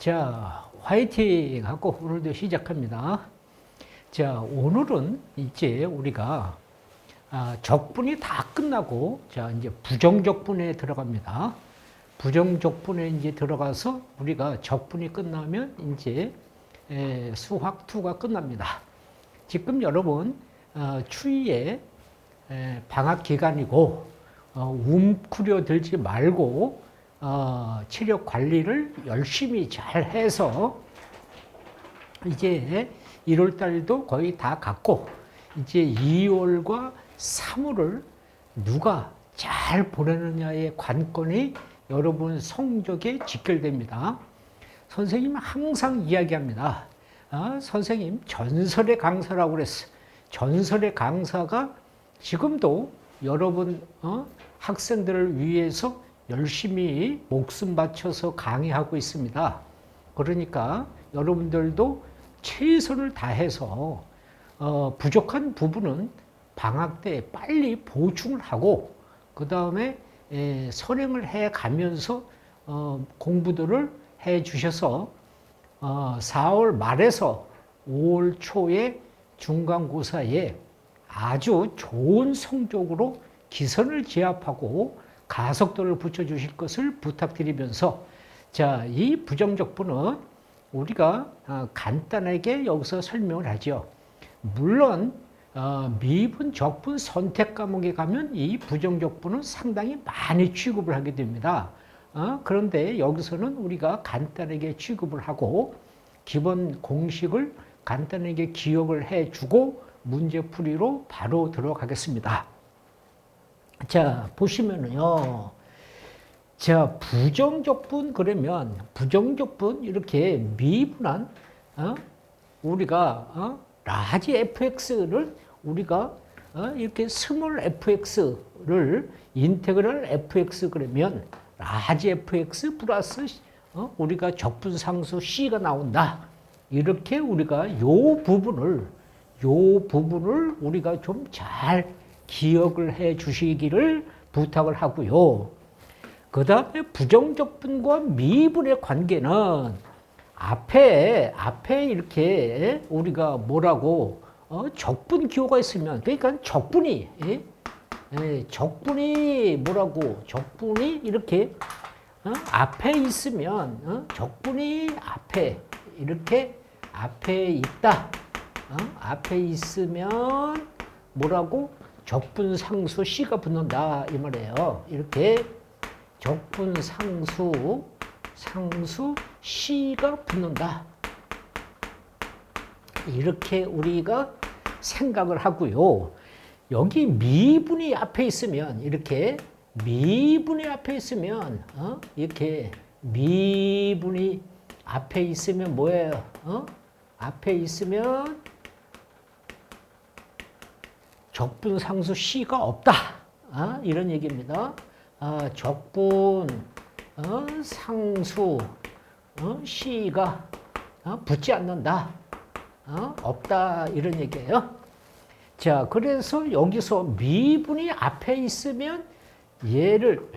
자, 화이팅 하고 오늘도 시작합니다. 자, 오늘은 이제 우리가 적분이 다 끝나고 자, 이제 부정적분에 들어갑니다. 부정적분에 이제 들어가서 우리가 적분이 끝나면 이제 수학 2가 끝납니다. 지금 여러분 추위에 방학 기간이고 웅크려 들지 말고 체력 관리를 열심히 잘 해서 이제 1월 달도 거의 다 갔고 이제 2월과 3월을 누가 잘 보내느냐의 관건이 여러분 성적에 직결됩니다. 선생님은 항상 이야기합니다. 선생님 전설의 강사라고 그랬어. 전설의 강사가 지금도 여러분 학생들을 위해서 열심히 목숨 바쳐서 강의하고 있습니다. 그러니까 여러분들도 최선을 다해서 부족한 부분은 방학 때 빨리 보충을 하고 그 다음에 선행을 해 가면서 공부들을 해 주셔서 4월 말에서 5월 초에 중간고사에 아주 좋은 성적으로 기선을 제압하고 가속도를 붙여주실 것을 부탁드리면서 자, 이 부정적분은 우리가 간단하게 여기서 설명을 하죠. 물론 미분, 적분, 선택 과목에 가면 이 부정적분은 상당히 많이 취급을 하게 됩니다. 그런데 여기서는 우리가 간단하게 취급을 하고 기본 공식을 간단하게 기억을 해주고 문제풀이로 바로 들어가겠습니다. 자, 보시면은요. 자, 부정적분 그러면 부정적분 이렇게 미분한 우리가 라지 fx를 우리가 이렇게 스몰 fx를 인테그럴 fx 그러면 라지 fx 플러스 우리가 적분상수 c가 나온다. 이렇게 우리가 요 부분을 우리가 좀 잘 기억을 해 주시기를 부탁을 하고요. 그 다음에 부정적분과 미분의 관계는 앞에 이렇게 우리가 뭐라고 적분 기호가 있으면 그러니까 적분이 적분이 뭐라고 적분이 이렇게 앞에 있으면 적분이 앞에 이렇게 앞에 있다. 앞에 있으면 뭐라고 적분상수 C가 붙는다 이 말이에요. 이렇게 적분상수 C가 붙는다. 이렇게 우리가 생각을 하고요. 여기 미분이 앞에 있으면 이렇게 미분이 앞에 있으면 이렇게 미분이 앞에 있으면 뭐예요? 앞에 있으면 적분상수 C가 없다. 이런 얘기입니다. 적분 상수 C가 붙지 않는다. 없다. 이런 얘기예요. 자, 그래서 여기서 미분이 앞에 있으면 얘를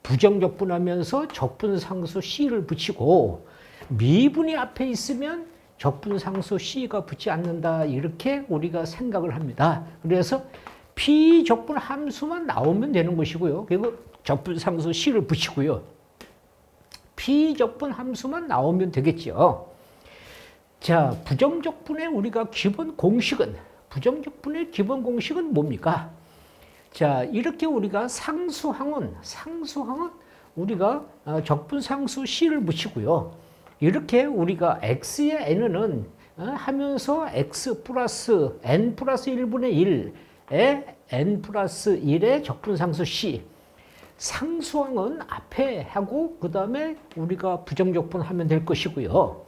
부정적분하면서 적분상수 C를 붙이고 미분이 앞에 있으면 적분상수 C가 붙지 않는다. 이렇게 우리가 생각을 합니다. 그래서 비적분 함수만 나오면 되는 것이고요. 그리고 적분상수 C를 붙이고요. 비적분 함수만 나오면 되겠죠. 자, 부정적분의 우리가 기본 공식은 부정적분의 기본 공식은 뭡니까? 자, 이렇게 우리가 상수항은 우리가 적분상수 C를 붙이고요. 이렇게 우리가 x의 n은 하면서 x 플러스 n 플러스 1분의 1에 n 플러스 1의 적분상수 C. 상수항은 앞에 하고 그 다음에 우리가 부정적분 하면 될 것이고요.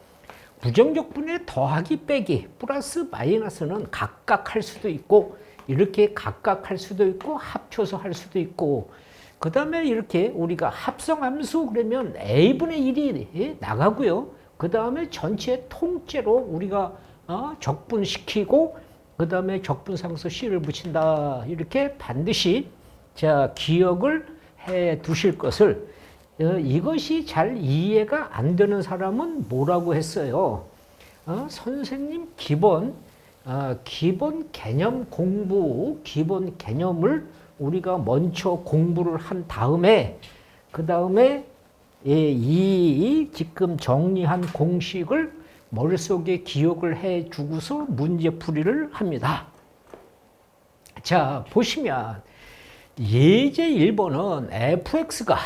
부정적분의 더하기 빼기 플러스 마이너스는 각각 할 수도 있고 이렇게 각각 할 수도 있고 합쳐서 할 수도 있고 그 다음에 이렇게 우리가 합성함수 그러면 a분의 1이 나가고요. 그 다음에 전체 통째로 우리가 적분시키고 그 다음에 적분상수 C를 붙인다. 이렇게 반드시 자 기억을 해 두실 것을 이것이 잘 이해가 안 되는 사람은 뭐라고 했어요? 선생님 기본 개념 공부, 기본 개념을 우리가 먼저 공부를 한 다음에 그 다음에 이 지금 정리한 공식을 머릿속에 기억을 해 주고서 문제풀이를 합니다. 자, 보시면 예제 1번은 fx가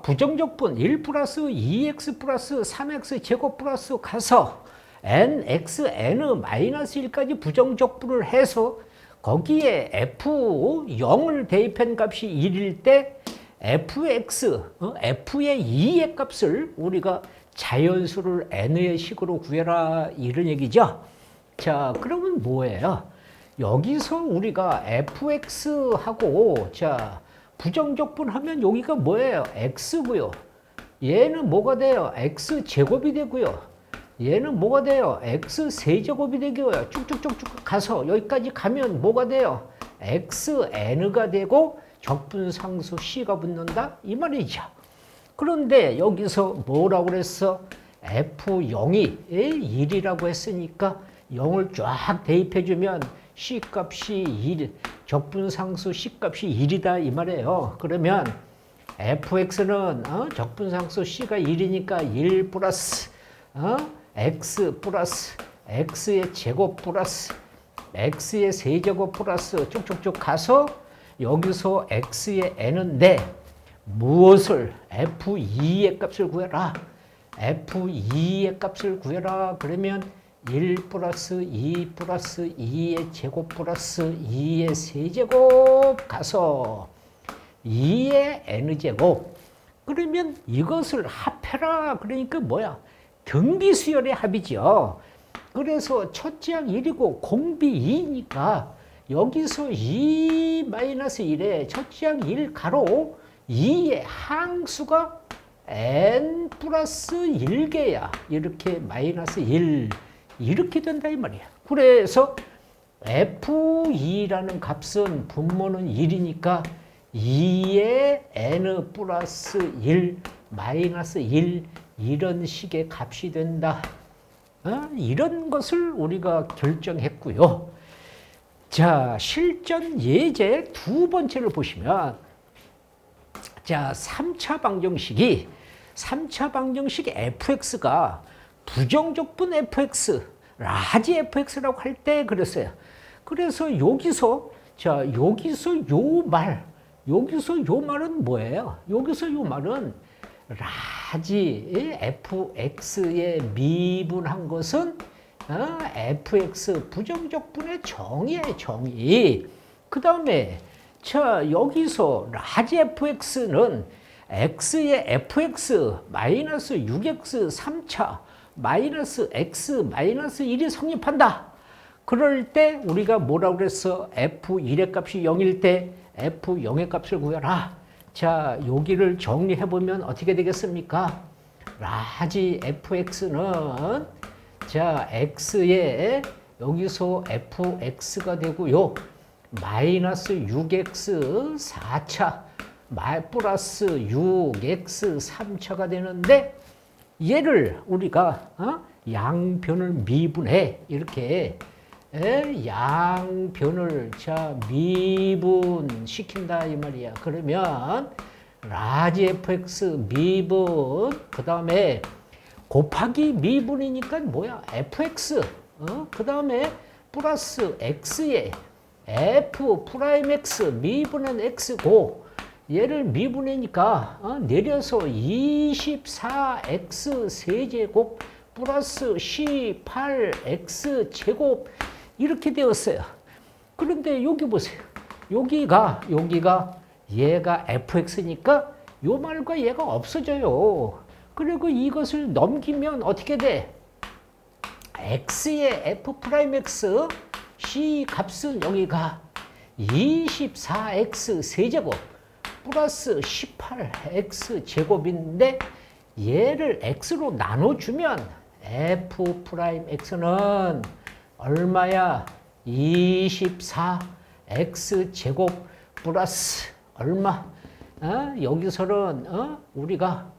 부정적분 1 플러스 2x 플러스 3x 제곱 플러스 가서 nx, n 마이너스 1까지 부정적분을 해서 거기에 f0을 대입한 값이 1일 때 fx, f의 2의 값을 우리가 자연수를 n의 식으로 구해라 이런 얘기죠. 자, 그러면 뭐예요? 여기서 우리가 fx하고 자 부정적분하면 여기가 뭐예요? x고요. 얘는 뭐가 돼요? x제곱이 되고요. 얘는 뭐가 돼요? x세제곱이 되고요. 쭉쭉쭉쭉 가서 여기까지 가면 뭐가 돼요? xn가 되고 적분상수 c가 붙는다 이 말이죠. 그런데 여기서 뭐라고 그랬어? f0이 1이라고 했으니까 0을 쫙 대입해주면 C값이 1, 적분상수 C값이 1이다 이 말이에요. 그러면 fx는 적분상수 C가 1이니까 1 플러스 x 플러스 x의 제곱 플러스 x의 세제곱 플러스 쭉쭉쭉 가서 여기서 x의 n인데 무엇을 f2의 값을 구해라. f2의 값을 구해라. 그러면 1 플러스 2 플러스 2의 제곱 플러스 2의 세제곱 가서 2의 n제곱. 그러면 이것을 합해라. 그러니까 뭐야? 등비수열의 합이죠. 그래서 첫째 항 1이고 공비 2니까 여기서 2-1에 첫째 항 1 가로 2의 항수가 n 플러스 1개야. 이렇게 마이너스 1 이렇게 된다 이 말이야. 그래서 f2라는 값은 분모는 1이니까 2의 n 플러스 1 마이너스 1 이런 식의 값이 된다. 이런 것을 우리가 결정했고요. 자, 실전 예제 두 번째를 보시면 자, 3차 방정식 fx가 부정적분 fx, 라지 fx라고 할 때 그랬어요. 그래서 여기서 요 말은 뭐예요? 여기서 요 말은 라지 fx에 미분한 것은 fx 부정적분의 정의예요, 정의. 그 다음에 여기서 라지 fx는 x의 fx 마이너스 6x 3차 마이너스 x 마이너스 1이 성립한다. 그럴 때 우리가 뭐라고 그랬어? f1의 값이 0일 때 f0의 값을 구해라. 자, 여기를 정리해보면 어떻게 되겠습니까? 라지 fx는 자, x의 여기서 fx가 되고요. 마이너스 6x 4차 플러스 6x 3차가 되는데 얘를 우리가 양변을 미분해. 이렇게 양변을 미분시킨다 이 말이야. 그러면 라지 fx 미분 그 다음에 곱하기 미분이니까 뭐야? fx 그 다음에 플러스 x에 f 프라임 x 미분은 x고 얘를 미분하니까 내려서 24x 세제곱 플러스 18x 제곱 이렇게 되었어요. 그런데 여기 보세요. 여기가 얘가 fx니까 요 말과 얘가 없어져요. 그리고 이것을 넘기면 어떻게 돼? x의 f 프라임 x c 값은 여기가 24x 세제곱 플러스 18x 제곱인데 얘를 x로 나눠주면 f 프라임 x는 얼마야? 24x 제곱 플러스 얼마? 여기서는 우리가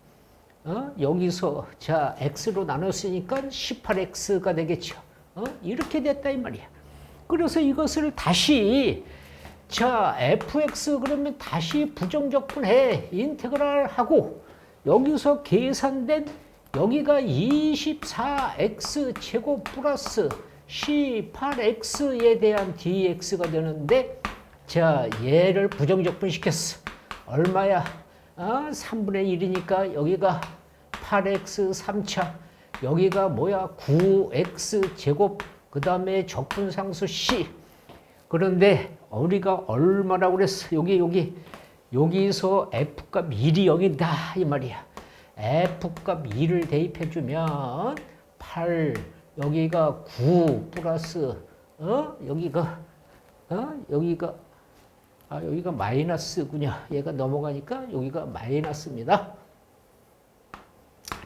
여기서 자 x로 나눴으니까 18x가 되겠죠. 이렇게 됐다 이 말이야. 그래서 이것을 다시 자 fx 그러면 다시 부정적분해 인테그랄 하고 여기서 계산된 여기가 24x 제곱 플러스 18x에 대한 dx가 되는데 자 얘를 부정적분 시켰어. 얼마야? 3분의 1이니까 여기가 8x 3차 여기가 뭐야? 9x 제곱 그 다음에 적분상수 c. 그런데 우리가 얼마라고 그랬어? 여기서 f값 1이 0이다 이 말이야. f값 2를 대입해주면 8 여기가 9 플러스 여기가 마이너스군요. 얘가 넘어가니까 여기가 마이너스입니다.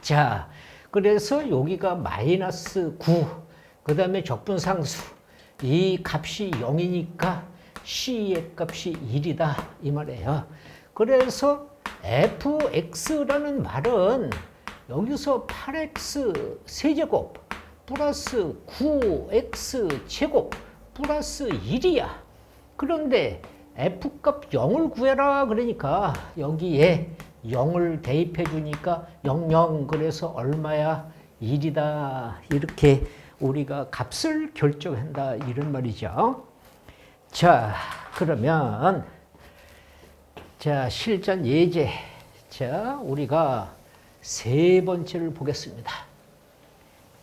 자, 그래서 여기가 마이너스 9, 그 다음에 적분상수. 이 값이 0이니까 C의 값이 1이다. 이 말이에요. 그래서 fx라는 말은 여기서 8x 세제곱 플러스 9x 제곱 플러스 1이야. 그런데 f값 0을 구해라 그러니까 여기에 0을 대입해 주니까 00 그래서 얼마야? 1이다. 이렇게 우리가 값을 결정한다 이런 말이죠. 자, 그러면 자, 실전 예제. 자, 우리가 세 번째를 보겠습니다.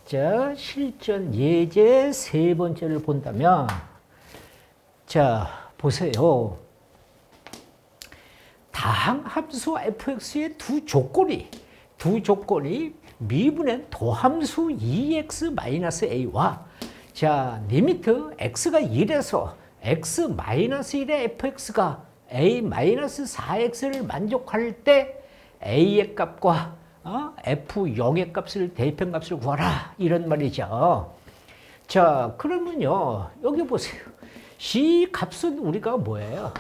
자, 실전 예제 세 번째를 본다면 자, 보세요. 다항함수 fx의 두 조건이 미분의 도함수 2x-a와 자, 리미트 x가 1에서 x-1의 fx가 a-4x를 만족할 때 a의 값과 f0의 값을 대입한 값을 구하라 이런 말이죠. 자, 그러면요. 여기 보세요. C 값은 우리가 뭐예요?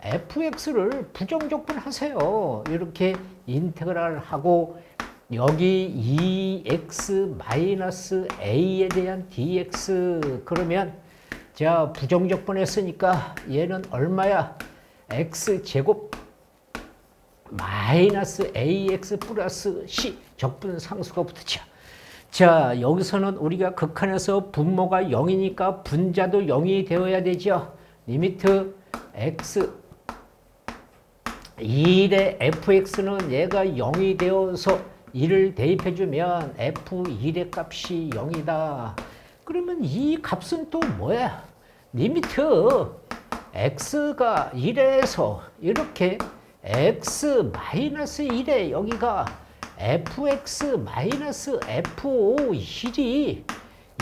fx를 부정적분하세요. 이렇게 인테그랄 하고 여기 2x-a에 대한 dx 그러면 자 부정적분했으니까 얘는 얼마야? x제곱 마이너스 ax 플러스 c 적분상수가 붙었죠. 자, 여기서는 우리가 극한에서 분모가 0이니까 분자도 0이 되어야 되죠. 리미트 x 1의 fx는 얘가 0이 되어서 1을 대입해주면 f1의 값이 0이다. 그러면 이 값은 또 뭐야? 리미트 x가 1에서 이렇게 x-1에 여기가 fx-f1이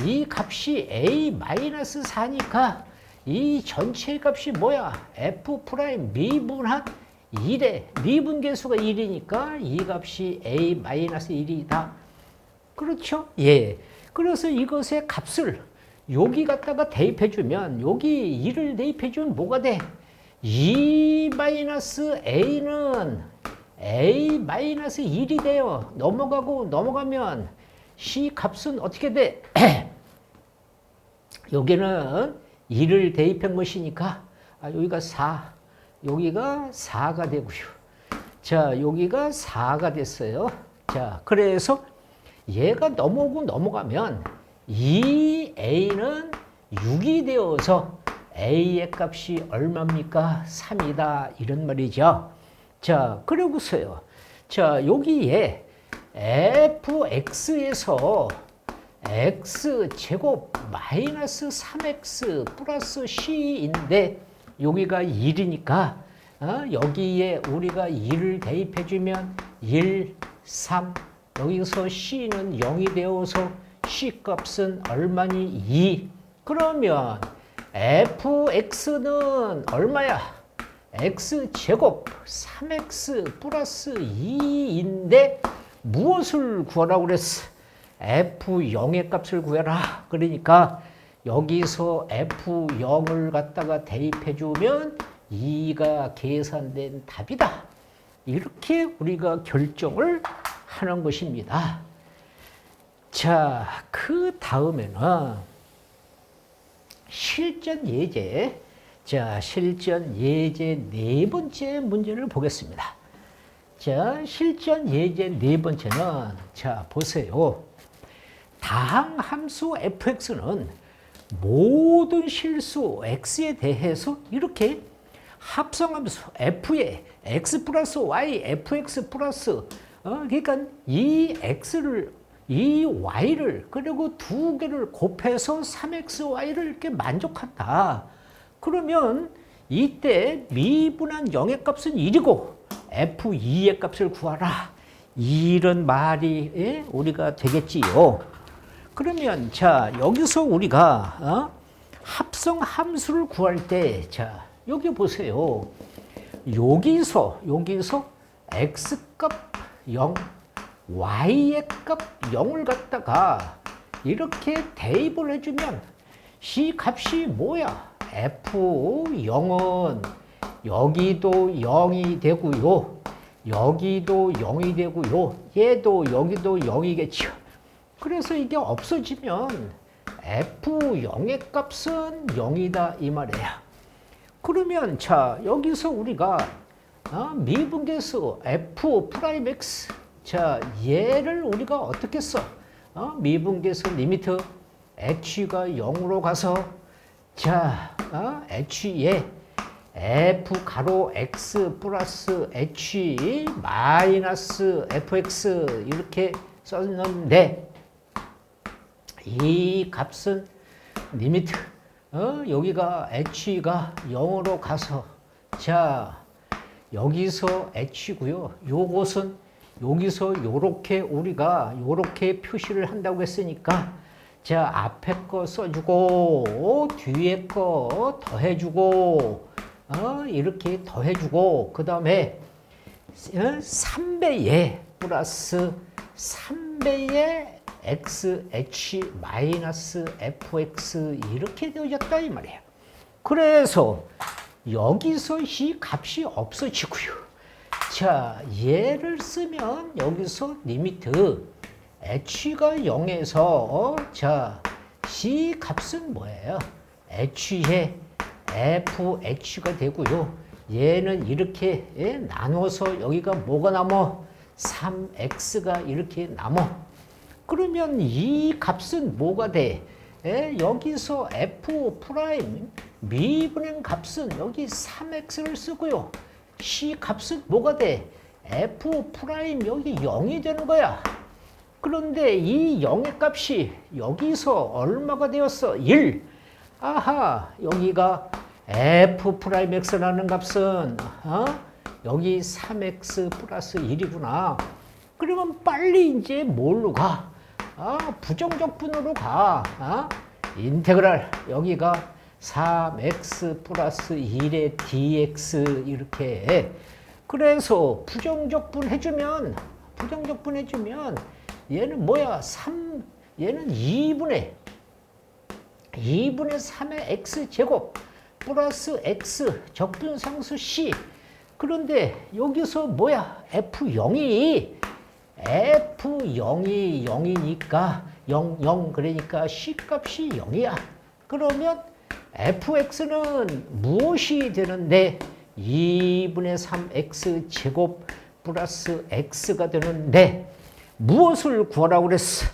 이 값이 a-4니까 이 전체 값이 뭐야? f' 미분한 1에 미분계수가 1이니까 이 값이 a-1이다. 그렇죠? 예. 그래서 이것의 값을 여기 갖다가 대입해주면 여기 1을 대입해주면 뭐가 돼? 2-a는 a-1이 돼요. 넘어가면 c 값은 어떻게 돼? 여기는 2를 대입한 것이니까 여기가 4, 여기가 4가 되고요. 자, 여기가 4가 됐어요. 자, 그래서 얘가 넘어가면 2a는 6이 되어서 a의 값이 얼마입니까? 3이다. 이런 말이죠. 자, 그러고서요. 자, 여기에 fx에서 x제곱 마이너스 3x 플러스 c인데 여기가 1이니까 여기에 우리가 2를 대입해주면 1, 3 여기서 c는 0이 되어서 c 값은 얼마니? 2. 그러면 fx는 얼마야? x제곱 3x 플러스 2인데 무엇을 구하라고 그랬어? f0의 값을 구해라. 그러니까 여기서 f0을 갖다가 대입해 주면 2가 계산된 답이다. 이렇게 우리가 결정을 하는 것입니다. 자, 그 다음에는 실전 예제. 자, 실전 예제 네 번째 문제를 보겠습니다. 자, 실전 예제 네 번째는, 자, 보세요. 다항 함수 fx는 모든 실수 x에 대해서 이렇게 합성함수 f의 x 플러스 y, fx 플러스, 그러니까 이 x를, 이 y를, 그리고 두 개를 곱해서 3xy를 이렇게 만족한다. 그러면 이때 미분한 0의 값은 1이고 f2의 값을 구하라. 이런 말이 우리가 되겠지요. 그러면 자, 여기서 우리가 합성 함수를 구할 때, 자, 여기 보세요. 여기서 x값 0, y의 값 0을 갖다가 이렇게 대입을 해주면 이 값이 뭐야? f0은 여기도 0이 되고요. 여기도 0이 되고요. 얘도 여기도 0이겠죠. 그래서 이게 없어지면 f0의 값은 0이다 이 말이에요. 그러면 자, 여기서 우리가 미분계수 f'(x), 자, 얘를 우리가 어떻게 써? 미분계수 리미트 h가 0으로 가서, 자, h에 f 가로 x 플러스 h 마이너스 fx 이렇게 썼는데, 이 값은 리미트 여기가 h가 0으로 가서, 자, 여기서 h고요. 요것은 여기서 요렇게 우리가 요렇게 표시를 한다고 했으니까, 자, 앞에 거 써주고 뒤에 거 더해주고 이렇게 더해주고, 그 다음에 3배에 플러스 3배의 xh 마이너스 fx 이렇게 되어졌다 이 말이에요. 그래서 여기서 이 값이 없어지고요. 자, 얘를 쓰면 여기서 리미트 h가 0에서 자, 이 값은 뭐예요? h에 fh가 되고요. 얘는 이렇게 나눠서 여기가 뭐가 남어? 3x가 이렇게 남어. 그러면 이 값은 뭐가 돼? 여기서 f 프라임 미분의 값은 여기 3x를 쓰고요. 이 값은 뭐가 돼? f 프라임 여기 0이 되는 거야. 그런데 이 0의 값이 여기서 얼마가 되었어? 1. 아하, 여기가 f 프라임 x라는 값은 여기 3x 플러스 1이구나. 그러면 빨리 이제 뭘로 가? 부정적분으로 가. 인테그랄 여기가 3x 플러스 1의 dx 이렇게 해. 그래서 부정적분 해주면 얘는 뭐야? 얘는 2분의 3의 x제곱 플러스 x 적분상수 c. 그런데 여기서 뭐야? f0이 0이니까 0 그러니까 c 값이 0이야. 그러면 fx는 무엇이 되는데? 2분의 3x 제곱 플러스 x가 되는데, 무엇을 구하라고 그랬어?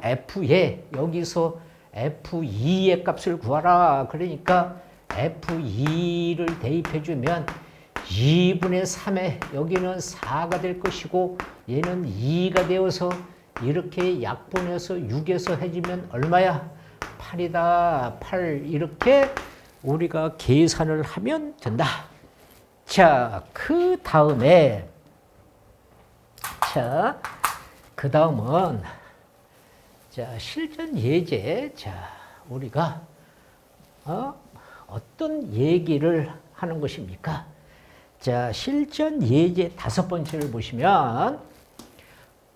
f에 여기서 f2의 값을 구하라. 그러니까 f2를 대입해주면 2분의 3에 여기는 4가 될 것이고 얘는 2가 되어서 이렇게 약분해서 6에서 해주면 얼마야? 8이다. 8 이렇게 우리가 계산을 하면 된다. 자, 그 다음에 그 다음은 자, 실전 예제. 자, 우리가 어떤 얘기를 하는 것입니까? 자, 실전 예제 5번째를 보시면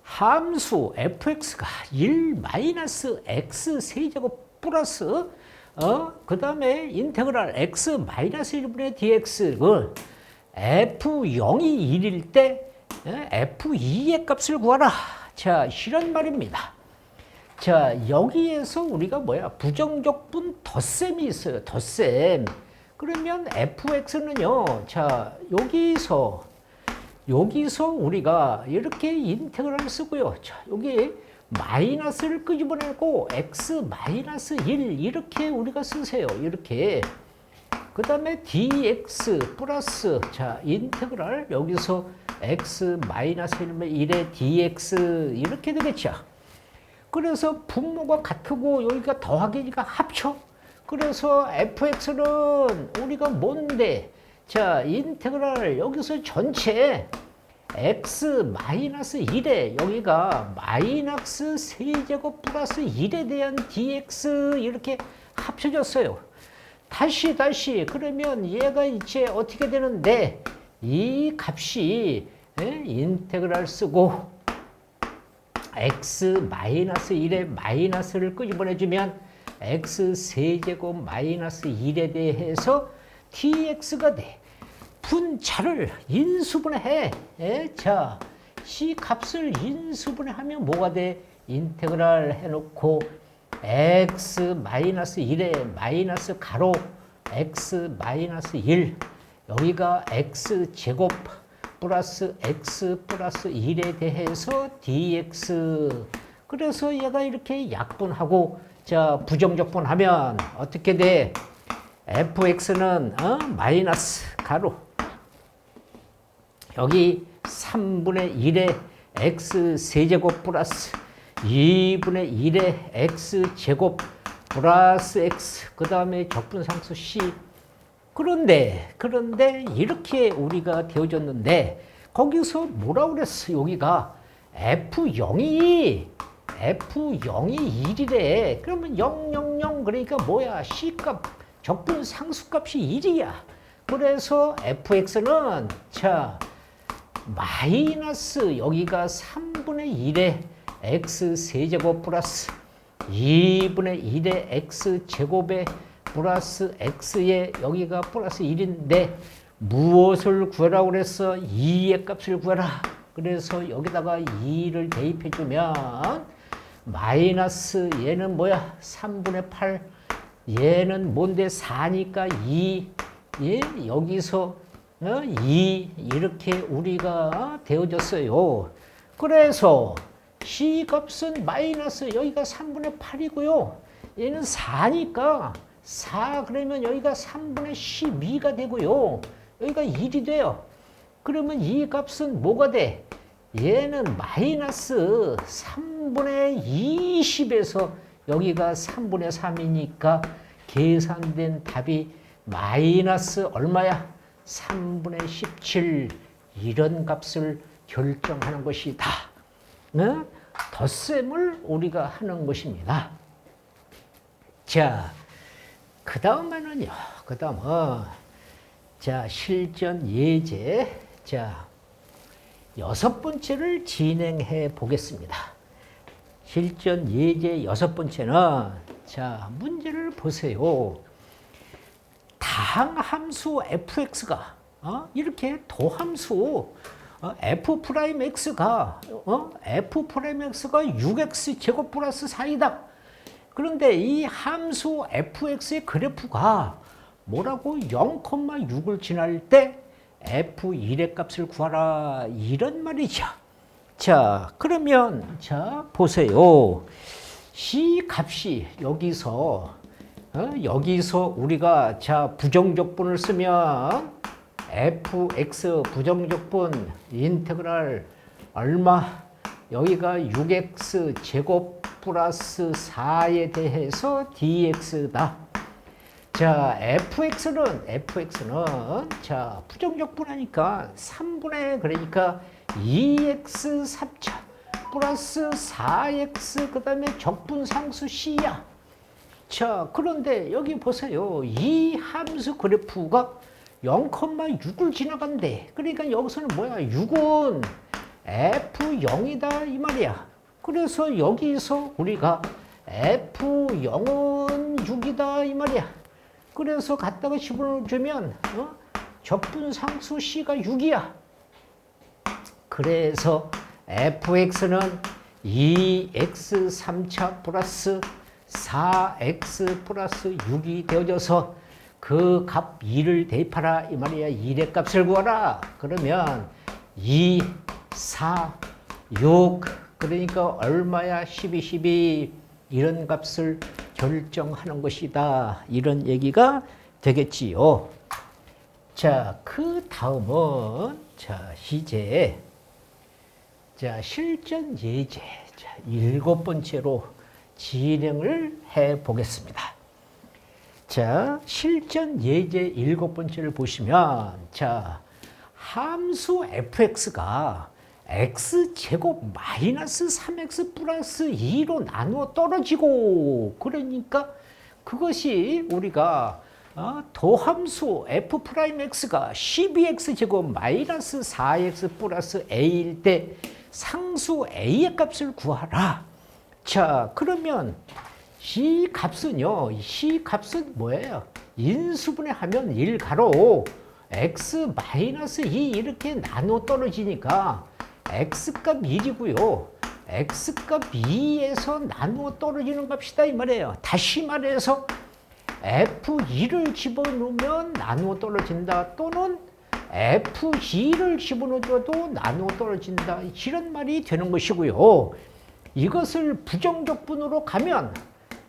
함수 fx가 1 마이너스 x 세제곱 플러스 그 다음에 인테그랄 x 마이너스 1분의 dx를 f0이 1일 때 f2의 값을 구하라. 자, 이런 말입니다. 자, 여기에서 우리가 뭐야? 부정적분 덧셈이 있어요. 덧셈. 그러면 fx는요. 자, 여기서 우리가 이렇게 인테그랄을 쓰고요. 자, 여기 마이너스를 끄집어내고 x 마이너스 1 이렇게 우리가 쓰세요. 이렇게. 그 다음에 dx 플러스 자 인테그랄 여기서 x 마이너스 1의 dx 이렇게 되겠죠. 그래서 분모가 같고 여기가 더하기니까 합쳐. 그래서 fx는 우리가 뭔데? 자 인테그랄 여기서 전체 x 마이너스 1에 여기가 마이너스 세제곱 플러스 1에 대한 dx 이렇게 합쳐졌어요. 다시 그러면 얘가 이제 어떻게 되는데 이 값이 인테그랄 쓰고 x 마이너스 1에 마이너스를 끄집어내주면 x 세제곱 마이너스 1에 대해서 dx가 돼. 분자를 인수분해해. 자, C 값을 인수분해하면 뭐가 돼? 인테그랄 해놓고 x 마이너스 1에 마이너스 가로 x 마이너스 1 여기가 x 제곱 플러스 x 플러스 1에 대해서 dx. 그래서 얘가 이렇게 약분하고 자 부정적분하면 어떻게 돼? fx는 마이너스 가로 여기 3분의 1의 x 세제곱 플러스 2분의 1의 x 제곱 플러스 x 그 다음에 적분상수 c. 그런데 이렇게 우리가 되어졌는데 거기서 뭐라고 그랬어? 여기가 f0이 1이래. 그러면 000 그러니까 뭐야? c값 적분상수값이 1이야. 그래서 fx는 자 마이너스 여기가 3분의 1의 x 세제곱 플러스 2분의 1의 x 제곱에 플러스 x에 여기가 플러스 1인데 무엇을 구하라고 그랬어? 2의 값을 구하라. 그래서 여기다가 2를 대입해주면 마이너스 얘는 뭐야? 3분의 8 얘는 뭔데 4니까 2 여기서 2 이렇게 우리가 되어졌어요. 그래서 C 값은 마이너스 여기가 3분의 8이고요. 얘는 4니까 4 그러면 여기가 3분의 12가 되고요. 여기가 1이 돼요. 그러면 이 값은 뭐가 돼? 얘는 마이너스 3분의 20에서 여기가 3분의 3이니까 계산된 답이 마이너스 얼마야? 3분의 17 이런 값을 결정하는 것이다. 덧셈을 우리가 하는 것입니다. 자, 그 다음에는요. 자, 실전 예제. 자, 6번째를 진행해 보겠습니다. 실전 예제 6번째는 자, 문제를 보세요. 다항함수 fx가 이렇게 도함수 f'x가 f'x가 6x 제곱 플러스 4이다. 그런데 이 함수 fx의 그래프가 뭐라고 0,6을 지날 때 f1의 값을 구하라 이런 말이죠. 자, 그러면 자 보세요. C 값이 여기서 우리가 자 부정적분을 쓰면 fx 부정적분 인테그랄 얼마? 여기가 6x 제곱 플러스 4에 대해서 dx다. 자, fx는 자 부정적분하니까 3분의 그러니까 2x 3차 플러스 4x 그 다음에 적분상수 c야. 자, 그런데 여기 보세요. 이 함수 그래프가 0,6을 지나간대. 그러니까 여기서는 뭐야? 6은 F0이다 이 말이야. 그래서 여기서 우리가 F0은 6이다 이 말이야. 그래서 갖다가 집어넣어주면 적분상수 C가 6이야. 그래서 fx는 2x 3차 플러스 4x 플러스 6이 되어져서 그 값 2를 대입하라 이 말이야. 2의 값을 구하라. 그러면 2, 4, 6 그러니까 얼마야? 12, 12 이런 값을 결정하는 것이다. 이런 얘기가 되겠지요. 자, 그 다음은 자, 이제 실전 예제 7번째로 진행을 해 보겠습니다. 자, 실전 예제 7번째를 보시면 자, 함수 fx가 x제곱 마이너스 3x 플러스 2로 나누어 떨어지고 그러니까 그것이 우리가 도함수 f'x가 12x제곱 마이너스 4x 플러스 a일 때 상수 a의 값을 구하라. 자, 그러면 이 값은요, 이 값은 뭐예요? 인수분해 하면 1가로 x 마이너스 2 이렇게 나눠 떨어지니까 x값 1이고요. x값 2에서 나누어 떨어지는 값이다 이 말이에요. 다시 말해서 f2를 집어넣으면 나누어 떨어진다. 또는 f2를 집어넣어도 나누어 떨어진다. 이런 말이 되는 것이고요. 이것을 부정적분으로 가면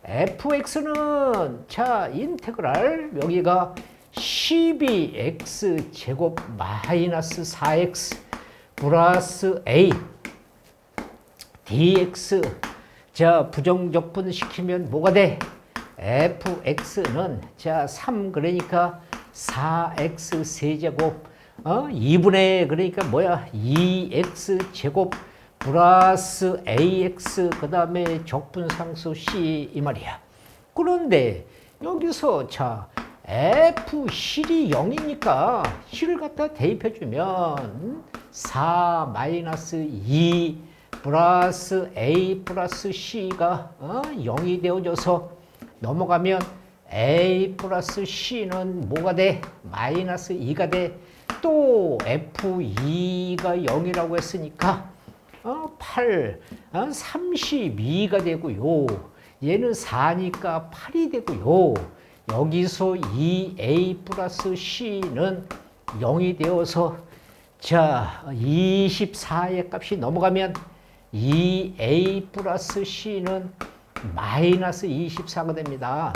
fx는 자 인테그랄 여기가 12x 제곱 마이너스 4x 플러스 a dx 자 부정적분 시키면 뭐가 돼? fx는 자 3 그러니까 4x 세제곱 2분의 그러니까 뭐야 2x 제곱 플러스 ax 그 다음에 적분상수 c 이 말이야. 그런데 여기서 자 f 실이 0이니까 실을 갖다 대입해주면 4 마이너스 2 플러스 a 플러스 c가 0이 되어져서 넘어가면 a 플러스 c는 뭐가 돼? 마이너스 2가 돼. 또 f2가 0이라고 했으니까 8, 32가 되고요. 얘는 4니까 8이 되고요. 여기서 2a 플러스 c는 0이 되어서 자 24의 값이 넘어가면 2a 플러스 c는 마이너스 24가 됩니다.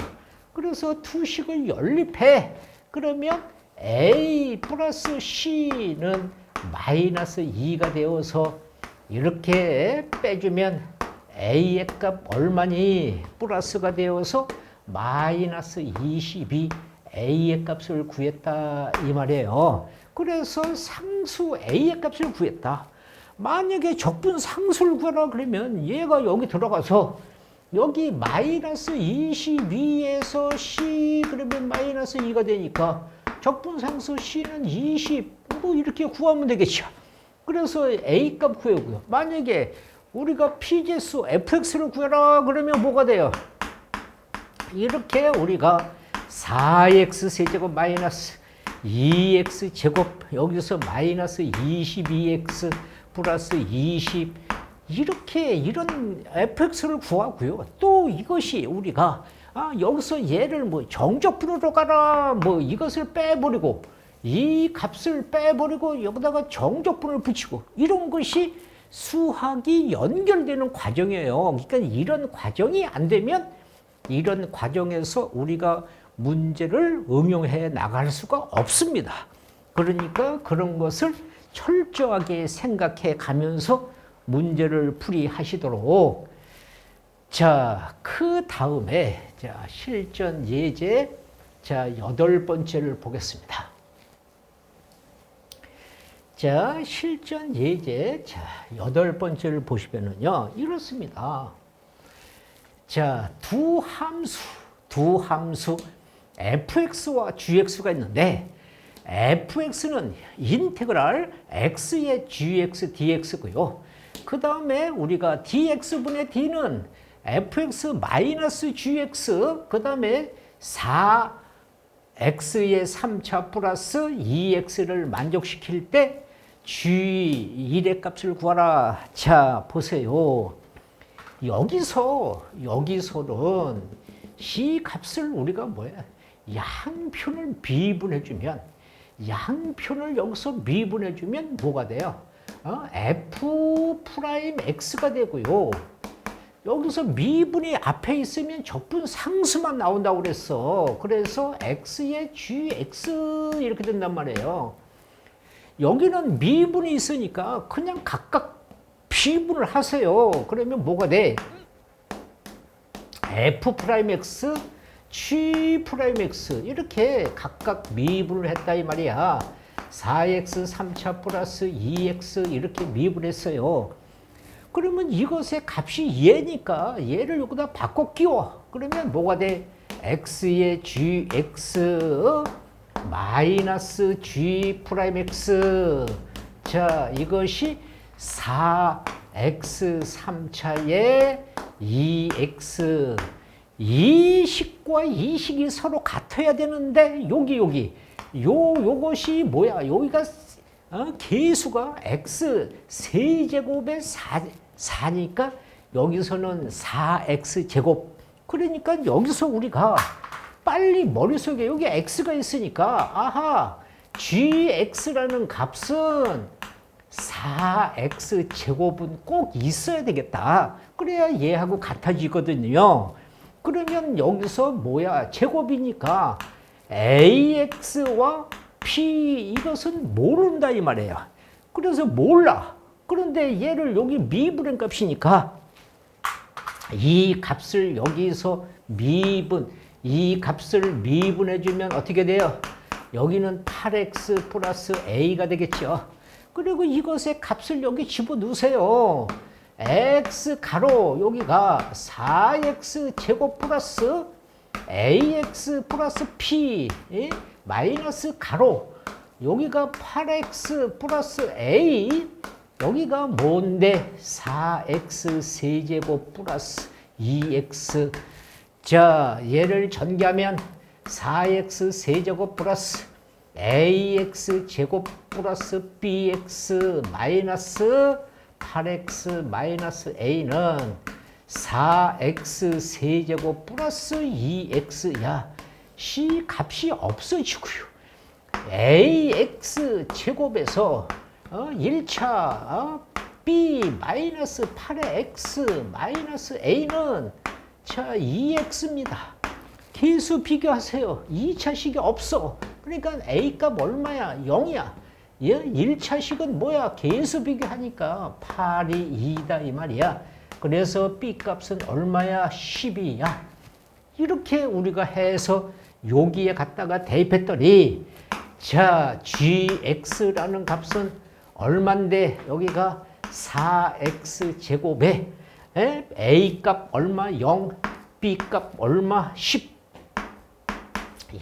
그래서 투식을 연립해. 그러면 a 플러스 c는 마이너스 2가 되어서 이렇게 빼주면 a의 값 얼마니? 플러스가 되어서 마이너스 22 a의 값을 구했다 이 말이에요. 그래서 상수 a의 값을 구했다. 만약에 적분 상수를 구하라 그러면 얘가 여기 들어가서 여기 마이너스 22에서 c 그러면 마이너스 2가 되니까 적분 상수 c는 20 뭐 이렇게 구하면 되겠죠. 그래서 a 값 구하고요. 만약에 우리가 p제수 fx를 구해라 그러면 뭐가 돼요? 이렇게 우리가 4x 세제곱 마이너스 2x 제곱 여기서 마이너스 22x 플러스 20 이렇게 이런 fx를 구하고요. 또 이것이 우리가 여기서 얘를 뭐 정적분으로 가라 뭐 이것을 빼버리고 이 값을 빼버리고 여기다가 정적분을 붙이고 이런 것이 수학이 연결되는 과정이에요. 그러니까 이런 과정이 안 되면 이런 과정에서 우리가 문제를 응용해 나갈 수가 없습니다. 그러니까 그런 것을 철저하게 생각해 가면서 문제를 풀이하시도록. 자, 그 다음에 자, 실전 예제 자, 8번째를 보겠습니다. 자, 실전 예제 자, 8번째를 보시면은요. 이렇습니다. 자, 두 함수 fx와 gx가 있는데 fx는 인테그랄 x의 gx dx고요. 그 다음에 우리가 dx분의 d는 fx 마이너스 gx 그 다음에 4x의 3차 플러스 2x를 만족시킬 때 g1의 값을 구하라. 자, 보세요. 여기서는 이 값을 우리가 뭐야? 양편을 미분해주면, 양편을 여기서 미분해주면 뭐가 돼요? f 프라임 x가 되고요. 여기서 미분이 앞에 있으면 적분 상수만 나온다고 그랬어. 그래서 x의 gx 이렇게 된단 말이에요. 여기는 미분이 있으니까 그냥 각각 비분을 하세요. 그러면 뭐가 돼? f 프라임 x, g 프라임 x 이렇게 각각 미분을 했다 이 말이야. 4x 3차 플러스 2x 이렇게 미분했어요. 그러면 이것의 값이 얘니까 얘를 여기다 바꿔 끼워. 그러면 뭐가 돼? x의 gx 마이너스 g 프라임 x. 자, 이것이 4x 3차의 2x. 이 식과 이 식이 서로 같아야 되는데 요것이 뭐야? 여기가 계수가 x 세제곱의 4니까 여기서는 4x 제곱. 그러니까 여기서 우리가 빨리 머릿속에 여기 x가 있으니까 아하, gx라는 값은 4x 제곱은 꼭 있어야 되겠다. 그래야 얘하고 같아지거든요. 그러면 여기서 뭐야? 제곱이니까 ax와 p 이것은 모른다 이 말이에요. 그래서 몰라. 그런데 얘를 여기 미분한 값이니까 이 값을 여기서 이 값을 미분해주면 어떻게 돼요? 여기는 8x 플러스 a가 되겠죠. 그리고 이것의 값을 여기 집어넣으세요. x 가로 여기가 4x 제곱 플러스 ax 플러스 p 마이너스 가로 여기가 8x 플러스 a 여기가 뭔데 4x 세제곱 플러스 2x. 자, 얘를 전개하면 4x 세제곱 플러스 ax 제곱 플러스 bx 마이너스 8x 마이너스 a는 4x 세제곱 플러스 2x. 야, C 값이 없어지고요. ax 제곱에서 1차 b 마이너스 8의 x 마이너스 a는 자 2x입니다. 계수 비교하세요. 2차식이 없어. 그러니까 a 값 얼마야? 0이야. 1차식은 뭐야? 계수 비교하니까 8이 2다 이 말이야. 그래서 b 값은 얼마야? 12야. 이렇게 우리가 해서 여기에 갖다가 대입했더니 자 gx라는 값은 얼만데 여기가 4x 제곱에 a 값 얼마? 0, b 값 얼마? 10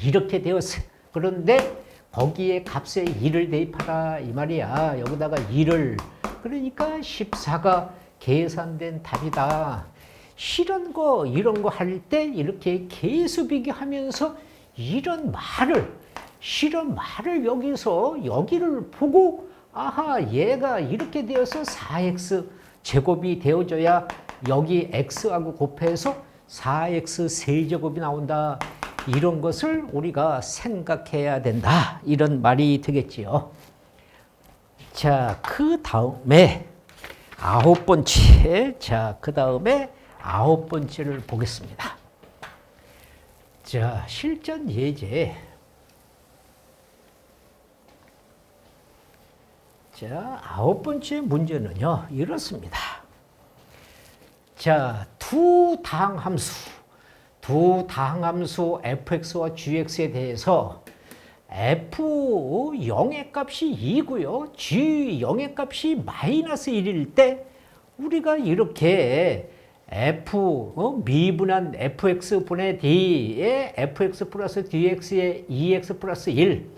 이렇게 되었어요. 그런데 거기에 값에 2를 대입하라 이 말이야. 여기다가 2를 그러니까 14가 계산된 답이다. 이런 거 할 때 이렇게 계수 비교하면서 이런 말을 여기서 여기를 보고 아하 얘가 이렇게 되어서 4x 제곱이 되어져야 여기 x하고 곱해서 4x 세제곱이 나온다. 이런 것을 우리가 생각해야 된다. 이런 말이 되겠지요. 자, 그 다음에 아홉 번째를 보겠습니다. 자, 실전 예제. 자, 아홉 번째 문제는요, 이렇습니다. 자, 두 다항함수 fx와 gx에 대해서 f0의 값이 2고요. g0의 값이 마이너스 1일 때 우리가 이렇게 미분한 fx분의 d에 fx 플러스 dx에 2x 플러스 1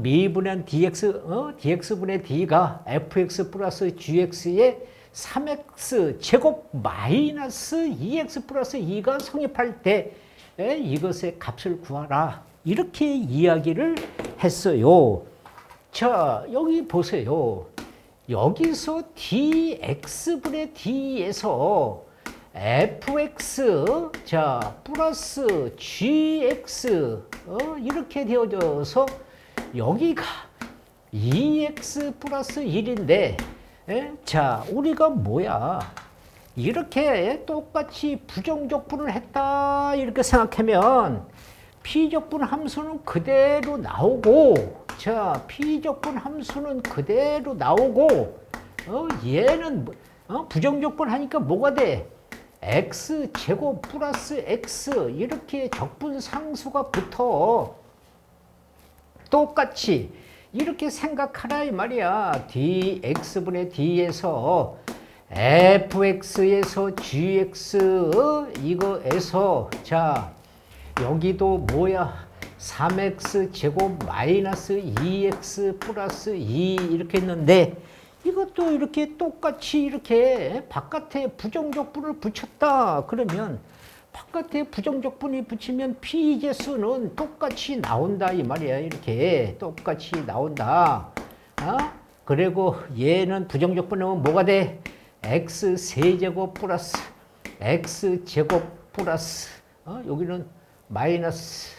미분한 dx분의 d가 fx 플러스 gx에 3x 제곱 마이너스 2x 플러스 2가 성립할 때 이것의 값을 구하라. 이렇게 이야기를 했어요. 자, 여기 보세요. 여기서 dx분의 d에서 fx 자 플러스 gx 이렇게 되어져서 여기가 2x 플러스 1인데 자 우리가 뭐야 이렇게 똑같이 부정적분을 했다 이렇게 생각하면 피적분 함수는 그대로 나오고 자 피적분 함수는 그대로 나오고 얘는 부정적분 하니까 뭐가 돼? x제곱 플러스 x 이렇게 적분 상수가 붙어 똑같이 이렇게 생각하라 이 말이야. dx분의 d에서 fx에서 gx 이거에서 자 여기도 뭐야 3x 제곱 마이너스 2x 플러스 2 이렇게 했는데 이것도 이렇게 똑같이 이렇게 바깥에 부정적분을 붙였다 그러면 바깥에 부정적분이 붙이면 피제수는 똑같이 나온다 이 말이야. 이렇게 똑같이 나온다. 그리고 얘는 부정적분하면 뭐가 돼? x 세제곱 플러스 x 제곱 플러스 여기는 마이너스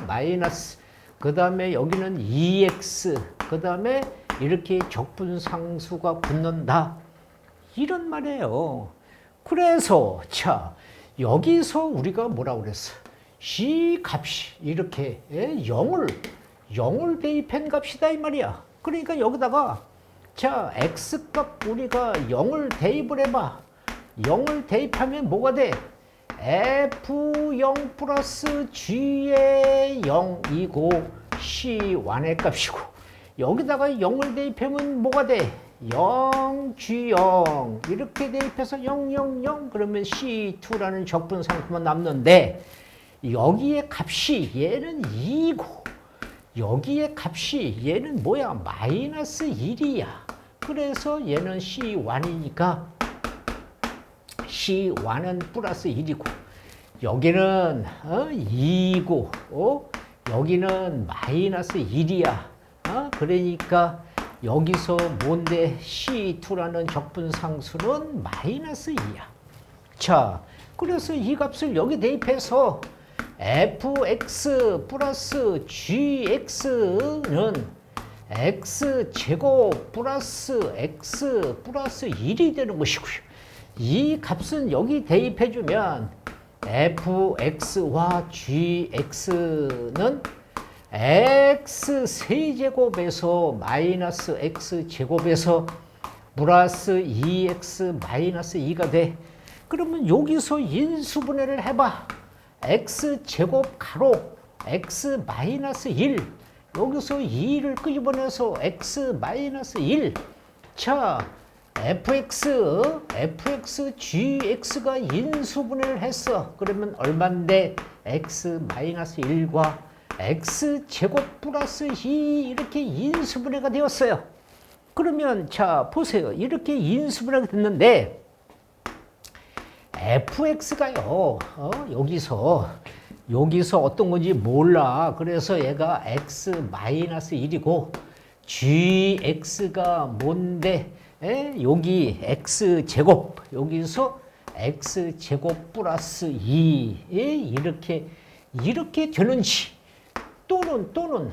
마이너스 그 다음에 여기는 2x 그 다음에 이렇게 적분상수가 붙는다 이런 말이에요. 그래서 자 여기서 우리가 뭐라고 그랬어? C 값이 이렇게 0을 대입한 값이다 이 말이야. 그러니까 여기다가 자 x 값 우리가 0을 대입을 해봐. 0을 대입하면 뭐가 돼? f0 플러스 g의 0이고 c1의 값이고 여기다가 0을 대입하면 뭐가 돼? 0, G0 이렇게 대입해서 0, 0, 0 그러면 C2라는 적분 상수만 남는데 여기에 값이 얘는 2고 여기에 값이 얘는 뭐야? 마이너스 1이야. 그래서 얘는 C1이니까 C1은 플러스 1이고 여기는 2고 여기는 마이너스 1이야. 그러니까 여기서 뭔데 C2라는 적분상수는 마이너스 2야. 자, 그래서 이 값을 여기 대입해서 fx 플러스 gx는 x제곱 플러스 x 플러스 1이 되는 것이고요. 이 값은 여기 대입해주면 fx와 gx는 x 세제곱에서 마이너스 x 제곱에서 플러스 2x 마이너스 2가 돼. 그러면 여기서 인수분해를 해봐. x 제곱 가로 x 마이너스 1 여기서 2를 끄집어내서 x 마이너스 1 자 fx gx가 인수분해를 했어. 그러면 얼만데 x 마이너스 1과 x제곱 플러스 2 이렇게 인수분해가 되었어요. 그러면 자 보세요. 이렇게 인수분해가 됐는데 fx가요 여기서 어떤 건지 몰라. 그래서 얘가 x 마이너스 1이고 gx가 뭔데 여기 x제곱 여기서 x제곱 플러스 2 이렇게 되는지 또는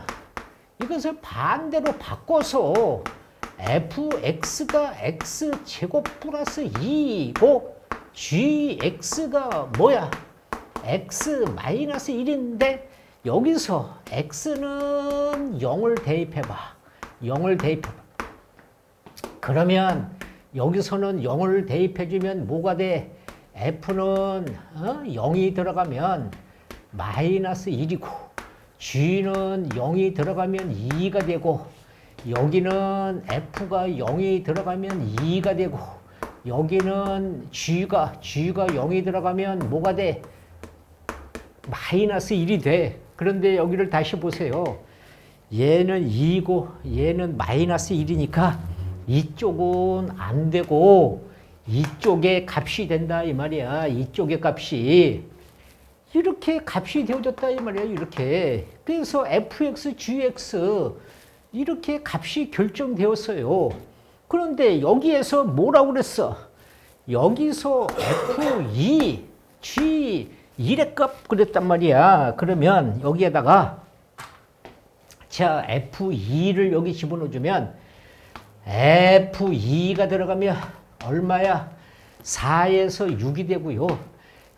이것을 반대로 바꿔서 fx가 x제곱 플러스 2이고 gx가 뭐야? x 마이너스 1인데 여기서 x는 0을 대입해봐. 0을 대입해봐. 그러면 여기서는 0을 대입해주면 뭐가 돼? f는 0이 들어가면 마이너스 1이고 g는 0이 들어가면 2가 되고 여기는 f가 0이 들어가면 2가 되고 여기는 g가 0이 들어가면 뭐가 돼? 마이너스 1이 돼. 그런데 여기를 다시 보세요. 얘는 2고 얘는 마이너스 1이니까 이쪽은 안 되고 이쪽에 값이 된다 이 말이야. 이쪽의 값이 이렇게 값이 되어졌다 이 말이야. 이렇게. 그래서 fx, gx 이렇게 값이 결정되었어요. 그런데 여기에서 뭐라고 그랬어? 여기서 f2, g1의 값 그랬단 말이야. 그러면 여기에다가 자 f2를 여기 집어넣어주면 f2가 들어가면 얼마야? 4에서 6이 되고요.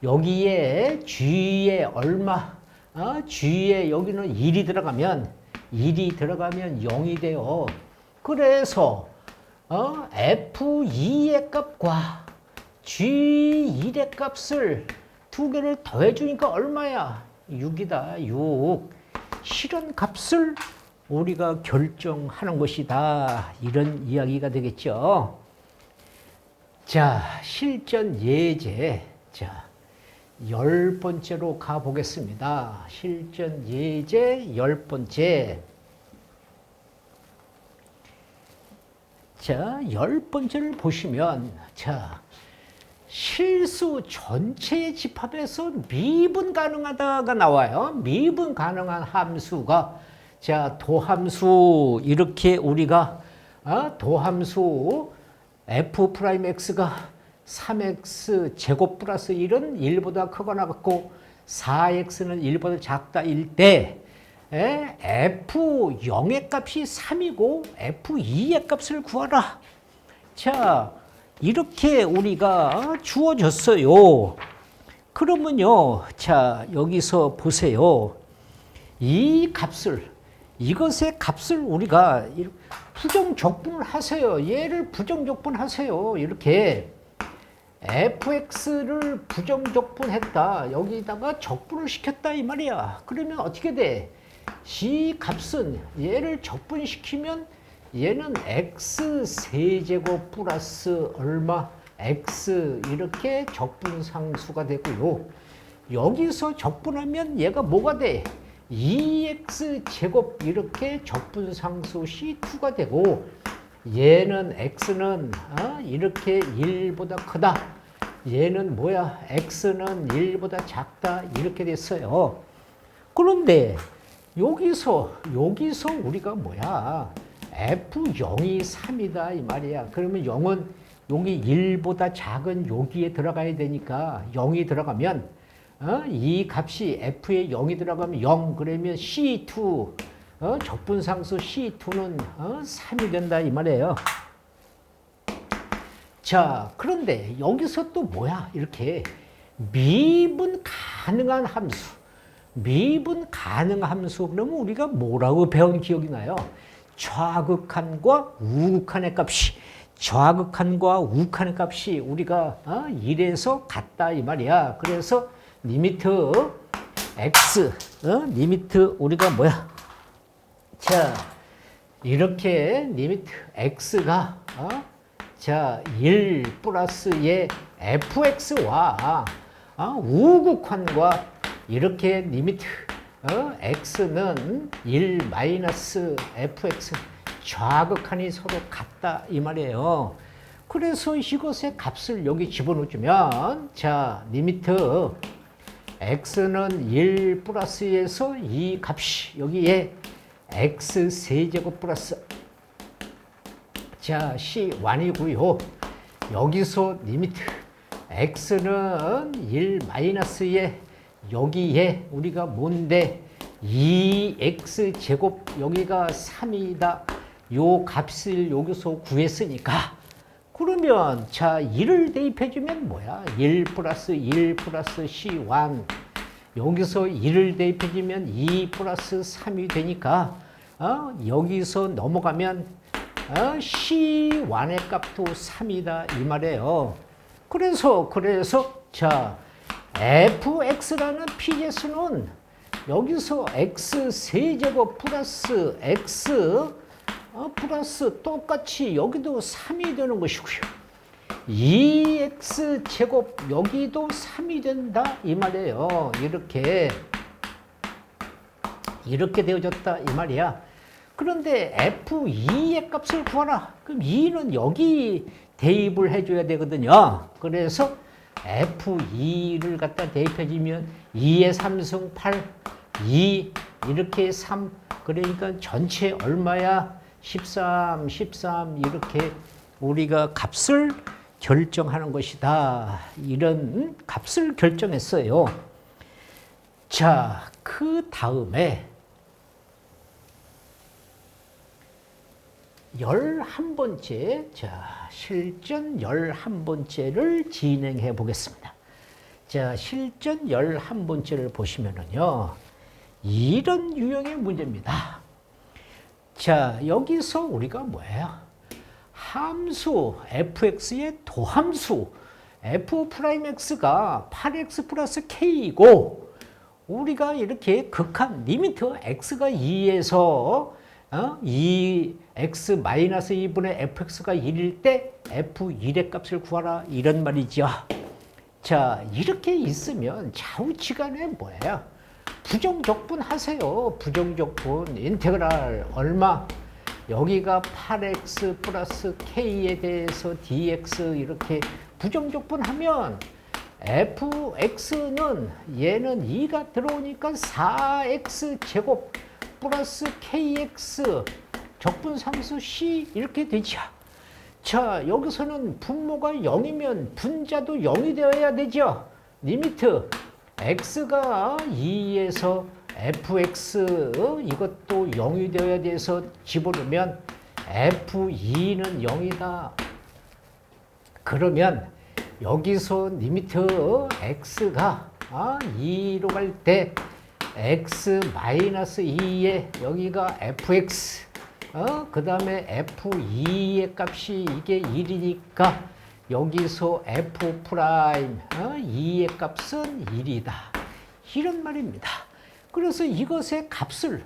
여기에 g에 얼마? g에 여기는 1이 들어가면 0이 돼요. 그래서 f2의 값과 g1의 값을 두 개를 더해주니까 얼마야? 6이다. 6. 실현 값을 우리가 결정하는 것이다. 이런 이야기가 되겠죠. 자, 실전 예제. 자, 10번째로 가보겠습니다. 실전 예제 10번째. 자, 10번째를 보시면, 자, 실수 전체의 집합에서 미분 가능하다가 나와요. 미분 가능한 함수가, 자, 도함수, 이렇게 우리가, 도함수 f'x가 3x 제곱 플러스 1은 1보다 크거나 같고 4x는 1보다 작다 일 때 f0의 값이 3이고 f2의 값을 구하라. 자, 이렇게 우리가 주어졌어요. 그러면요, 자, 여기서 보세요. 이 값을, 이것의 값을 우리가 부정적분을 하세요. 얘를 부정적분하세요. 이렇게 fx를 부정적분했다. 여기다가 적분을 시켰다 이 말이야. 그러면 어떻게 돼? 이 값은 얘를 적분시키면 얘는 x 세제곱 플러스 얼마? x 이렇게 적분상수가 되고요. 여기서 적분하면 얘가 뭐가 돼? 2x 제곱 이렇게 적분상수 C2가 되고 얘는 x는 이렇게 1보다 크다. 얘는 뭐야? x는 1보다 작다. 이렇게 됐어요. 그런데 여기서 우리가 뭐야? f0이 3이다 이 말이야. 그러면 0은 여기 1보다 작은 여기에 들어가야 되니까 0이 들어가면 이 값이 f에 0이 들어가면 0 그러면 C2 적분상수 C2는 3이 된다 이 말이에요. 자, 그런데 여기서 또 뭐야? 이렇게 미분 가능한 함수. 미분 가능한 함수 그러면 우리가 뭐라고 배운 기억이 나요? 좌극한과 우극한의 값이 좌극한과 우극한의 값이 우리가 1에서 같다 이 말이야. 그래서 리미트 x 리미트 우리가 뭐야? 자, 이렇게 리미트 x가 자, 1 플러스의 fx와 우극한과 이렇게 리미트 x는 1 마이너스 fx 좌극한이 서로 같다 이 말이에요. 그래서 이것의 값을 여기 집어넣으면 자, 리미트 x는 1 플러스에서 이 값이 여기에 x 세제곱 플러스 자, C1이고요. 여기서 리미트 x는 1 마이너스에 여기에 우리가 뭔데 2x 제곱 여기가 3이다. 요 값을 여기서 구했으니까 그러면 자 1을 대입해주면 뭐야? 1 플러스 C1 여기서 1을 대입해주면 2 플러스 3이 되니까 여기서 넘어가면 C1의 값도 3이다 이 말이에요. 그래서 자 fx라는 p제수는 여기서 x 세제곱 플러스 x 플러스 똑같이 여기도 3이 되는 것이고요. 2x 제곱 여기도 3이 된다 이 말이에요. 이렇게 되어졌다 이 말이야. 그런데 f2의 값을 구하라. 그럼 2는 여기 대입을 해줘야 되거든요. 그래서 F2를 갖다 대입해주면 2의 3승 8, 2 이렇게 3 그러니까 전체 얼마야? 13, 13 이렇게 우리가 값을 결정하는 것이다. 이런 값을 결정했어요. 자, 그 다음에 11번째, 자, 실전 11번째를 진행해 보겠습니다. 자, 실전 11번째를 보시면은요, 이런 유형의 문제입니다. 자, 여기서 우리가 뭐예요? 함수 fx의 도함수 f'x가 8x 플러스 k이고, 우리가 이렇게 극한 리미트 x가 2에서 2x 마이너스 2분의 fx가 1일 때 f1의 값을 구하라 이런 말이죠. 자, 이렇게 있으면 좌우지간에 뭐예요? 부정적분 하세요. 부정적분 인테그랄 얼마? 여기가 8x 플러스 k에 대해서 dx 이렇게 부정적분 하면 fx는 얘는 2가 들어오니까 4x 제곱 플러스 kx 적분상수 c 이렇게 되죠. 자, 여기서는 분모가 0이면 분자도 0이 되어야 되죠. 리미트 x가 2에서 fx 이것도 0이 되어야 돼서 집어넣으면 f2는 0이다. 그러면 여기서 리미트 x가 2로 갈 때 x 마이너스 2에 여기가 fx 그 다음에 f2의 값이 이게 1이니까 여기서 f 프라임 2의 값은 1이다. 이런 말입니다. 그래서 이것의 값을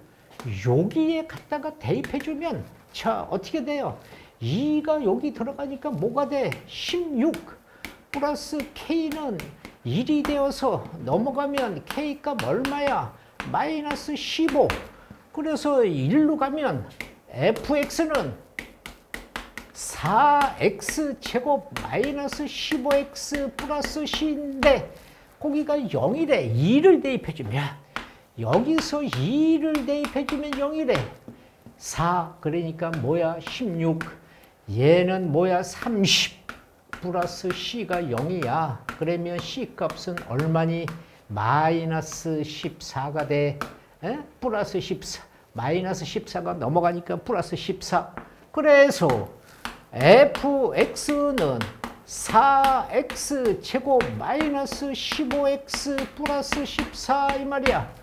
여기에 갖다가 대입해주면 자 어떻게 돼요? 2가 여기 들어가니까 뭐가 돼? 16 플러스 k는 1이 되어서 넘어가면 k값 얼마야? 마이너스 15. 그래서 1로 가면 fx는 4x 제곱 마이너스 15x 플러스 c인데 거기가 0이래. 2를 대입해주면 여기서 2를 대입해주면 0이래. 4 그러니까 뭐야? 16. 얘는 뭐야? 30 플러스 c가 0이야. 그러면 c 값은 얼마니? 마이너스 14가 돼. 플러스 14. 마이너스 14가 넘어가니까 플러스 14. 그래서 fx는 4x 제곱 마이너스 15x 플러스 14 이 말이야.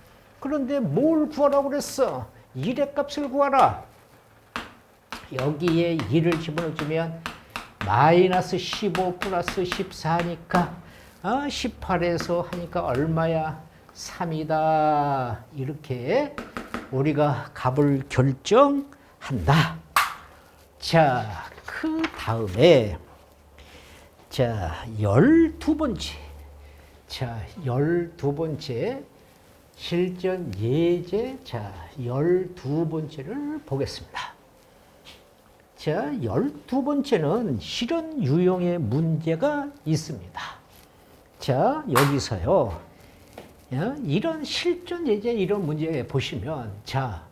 그런데 뭘 구하라고 그랬어? 1의 값을 구하라. 여기에 2를 집어넣어주면 마이너스 15 플러스 14니까 18에서 하니까 얼마야? 3이다. 이렇게 우리가 값을 결정한다. 자, 그 다음에 자, 12번째. 자, 12번째 실전 예제. 자, 12번째를 보겠습니다. 자, 12번째는 실현 유형의 문제가 있습니다. 자, 여기서요. 이런 실전 예제 이런 문제 보시면 자,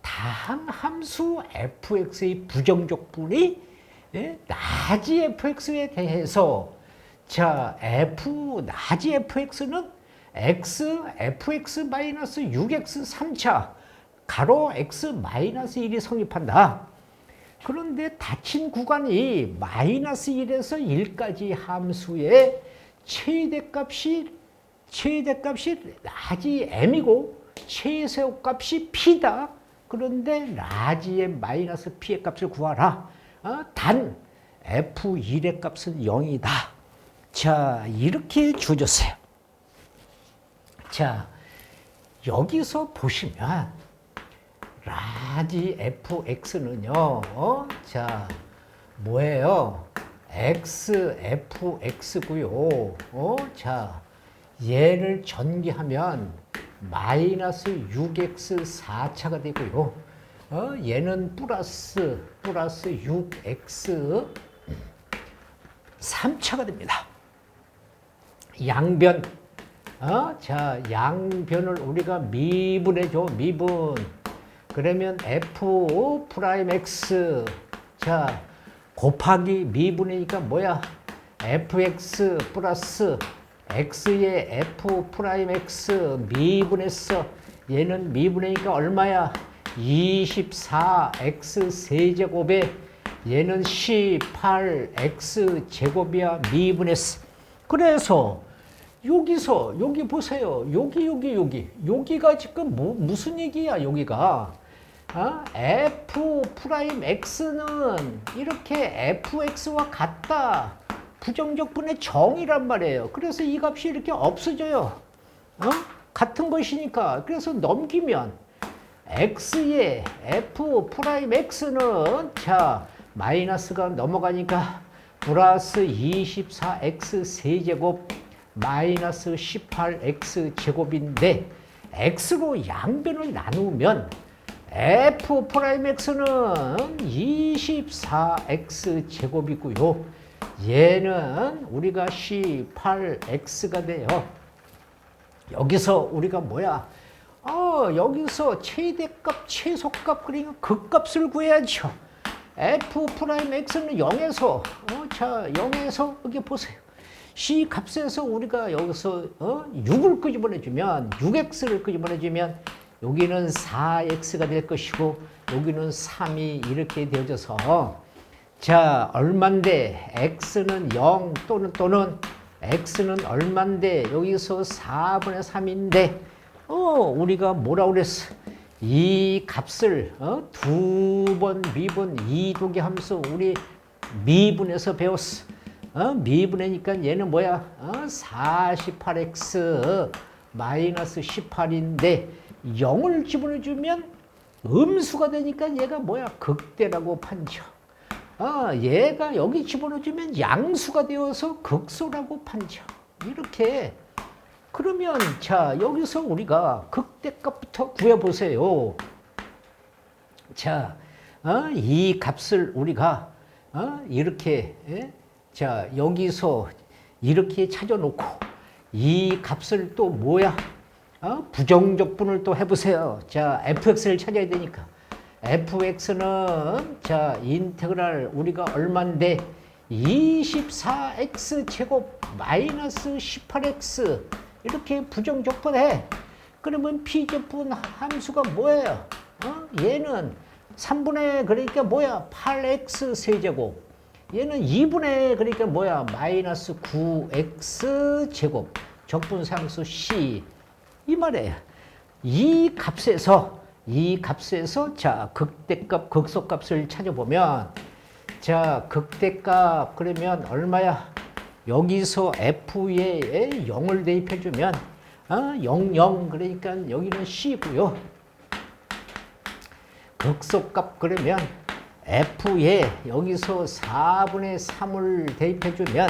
다항 함수 fx의 부정적분이 나지 fx에 대해서 자, 나지 fx는 fx 마이너스 6x 3차 가로 x 마이너스 1이 성립한다. 그런데 닫힌 구간이 마이너스 1에서 1까지 함수의 최대값이 라지 m이고 최소값이 p다. 그런데 라지의 마이너스 p의 값을 구하라. 단 f1의 값은 0이다. 자, 이렇게 주어졌어요. 자, 여기서 보시면 라지 fx는요. 자, 뭐예요? fx고요. 자, 얘를 전개하면 마이너스 6x 4차가 되고요. 얘는 플러스 6x 3차가 됩니다. 양변. 자, 양변을 우리가 미분해줘, 미분. 그러면 f 프라임 x. 자, 곱하기 미분이니까 뭐야? fx 플러스 x의 f 프라임 x 미분했어. 얘는 미분이니까 얼마야? 24x 세제곱에 얘는 18x 제곱이야. 미분했어. 그래서 여기서 여기 보세요. 여기가 지금 무슨 얘기야? 여기가 f 프라임 x는 이렇게 fx와 같다. 부정적분의 정이란 말이에요. 그래서 이 값이 이렇게 없어져요. 같은 것이니까. 그래서 넘기면 x의 f 프라임 x는 자 마이너스가 넘어가니까 플러스 24x 세제곱 마이너스 18x 제곱인데 x로 양변을 나누면 f 프라임 x는 24x 제곱이고요. 얘는 우리가 18x가 돼요. 여기서 우리가 뭐야? 여기서 최대값, 최소값, 그러니까 극값을 구해야죠. f 프라임 x는 0에서, 자, 0에서 여기 보세요. C 값에서 우리가 여기서 6을 끄집어내주면, 6x를 끄집어내주면 여기는 4x가 될 것이고 여기는 3이 이렇게 되어져서 자, 얼만데 x는 0 또는 x는 얼만데 여기서 4분의 3인데 우리가 뭐라고 그랬어? 이 값을 두 번 미분 이두개 함수 우리 미분에서 배웠어. 미분이니까 얘는 뭐야? 48x 마이너스 18인데 0을 집어넣어주면 음수가 되니까 얘가 뭐야? 극대라고 판죠. 얘가 여기 집어넣어주면 양수가 되어서 극소라고 판죠. 이렇게. 그러면 자 여기서 우리가 극대값부터 구해보세요. 자, 이 값을 우리가 이렇게 자 여기서 이렇게 찾아놓고 이 값을 또 뭐야? 부정적분을 또 해보세요. 자, fx를 찾아야 되니까. fx는 자 인테그랄 우리가 얼만데 24x 제곱 마이너스 18x 이렇게 부정적분해. 그러면 비적분 함수가 뭐예요? 얘는 3분의 그러니까 뭐야? 8x 세제곱. 얘는 2분의 그러니까 뭐야? 마이너스 9x 제곱. 적분상수 c. 이 말이에요. 이 값에서 자 극대값 극소값을 찾아보면 자 극대값 그러면 얼마야? 여기서 f에 0을 대입해주면 0 그러니까 여기는 c고요. 극소값 그러면 f에 여기서 4분의 3을 대입해주면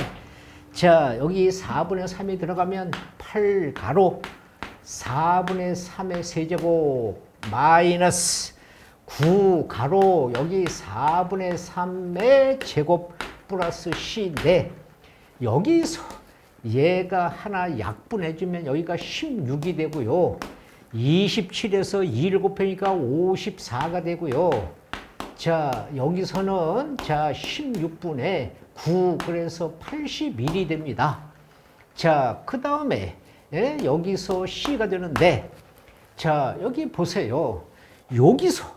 자 여기 4분의 3이 들어가면 8 가로 4분의 3의 세제곱 마이너스 9 가로 여기 4분의 3의 제곱 플러스 c인데 여기서 얘가 하나 약분해주면 여기가 16이 되고요. 27에서 2를 곱하니까 54가 되고요. 자 여기서는 자 16분의 9 그래서 81이 됩니다. 자 그 다음에 여기서 c가 되는데 자 여기 보세요. 여기서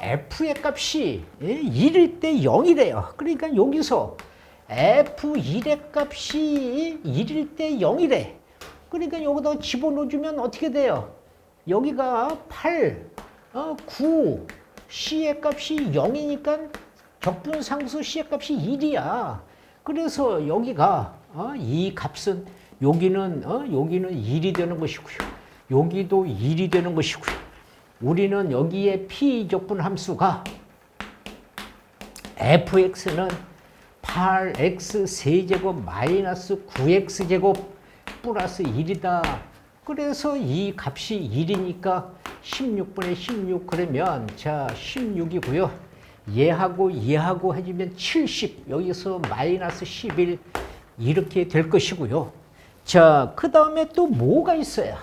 f의 값이 1일 때 0이래요. 그러니까 여기서 f1의 값이 1일 때 0이래. 그러니까 여기다 집어넣어주면 어떻게 돼요? 여기가 8, 9, c의 값이 0이니까 적분상수 c의 값이 1이야. 그래서 여기가 이 값은 여기는 1이 되는 것이고요. 여기도 1이 되는 것이고요. 우리는 여기에 P적분 함수가 fx는 8x 세제곱 마이너스 9x 제곱 플러스 1이다. 그래서 이 값이 1이니까 16분의 16 그러면 자 16이고요. 얘하고 얘하고 해주면 70, 여기서 마이너스 11 이렇게 될 것이고요. 자, 그 다음에 또 뭐가 있어요?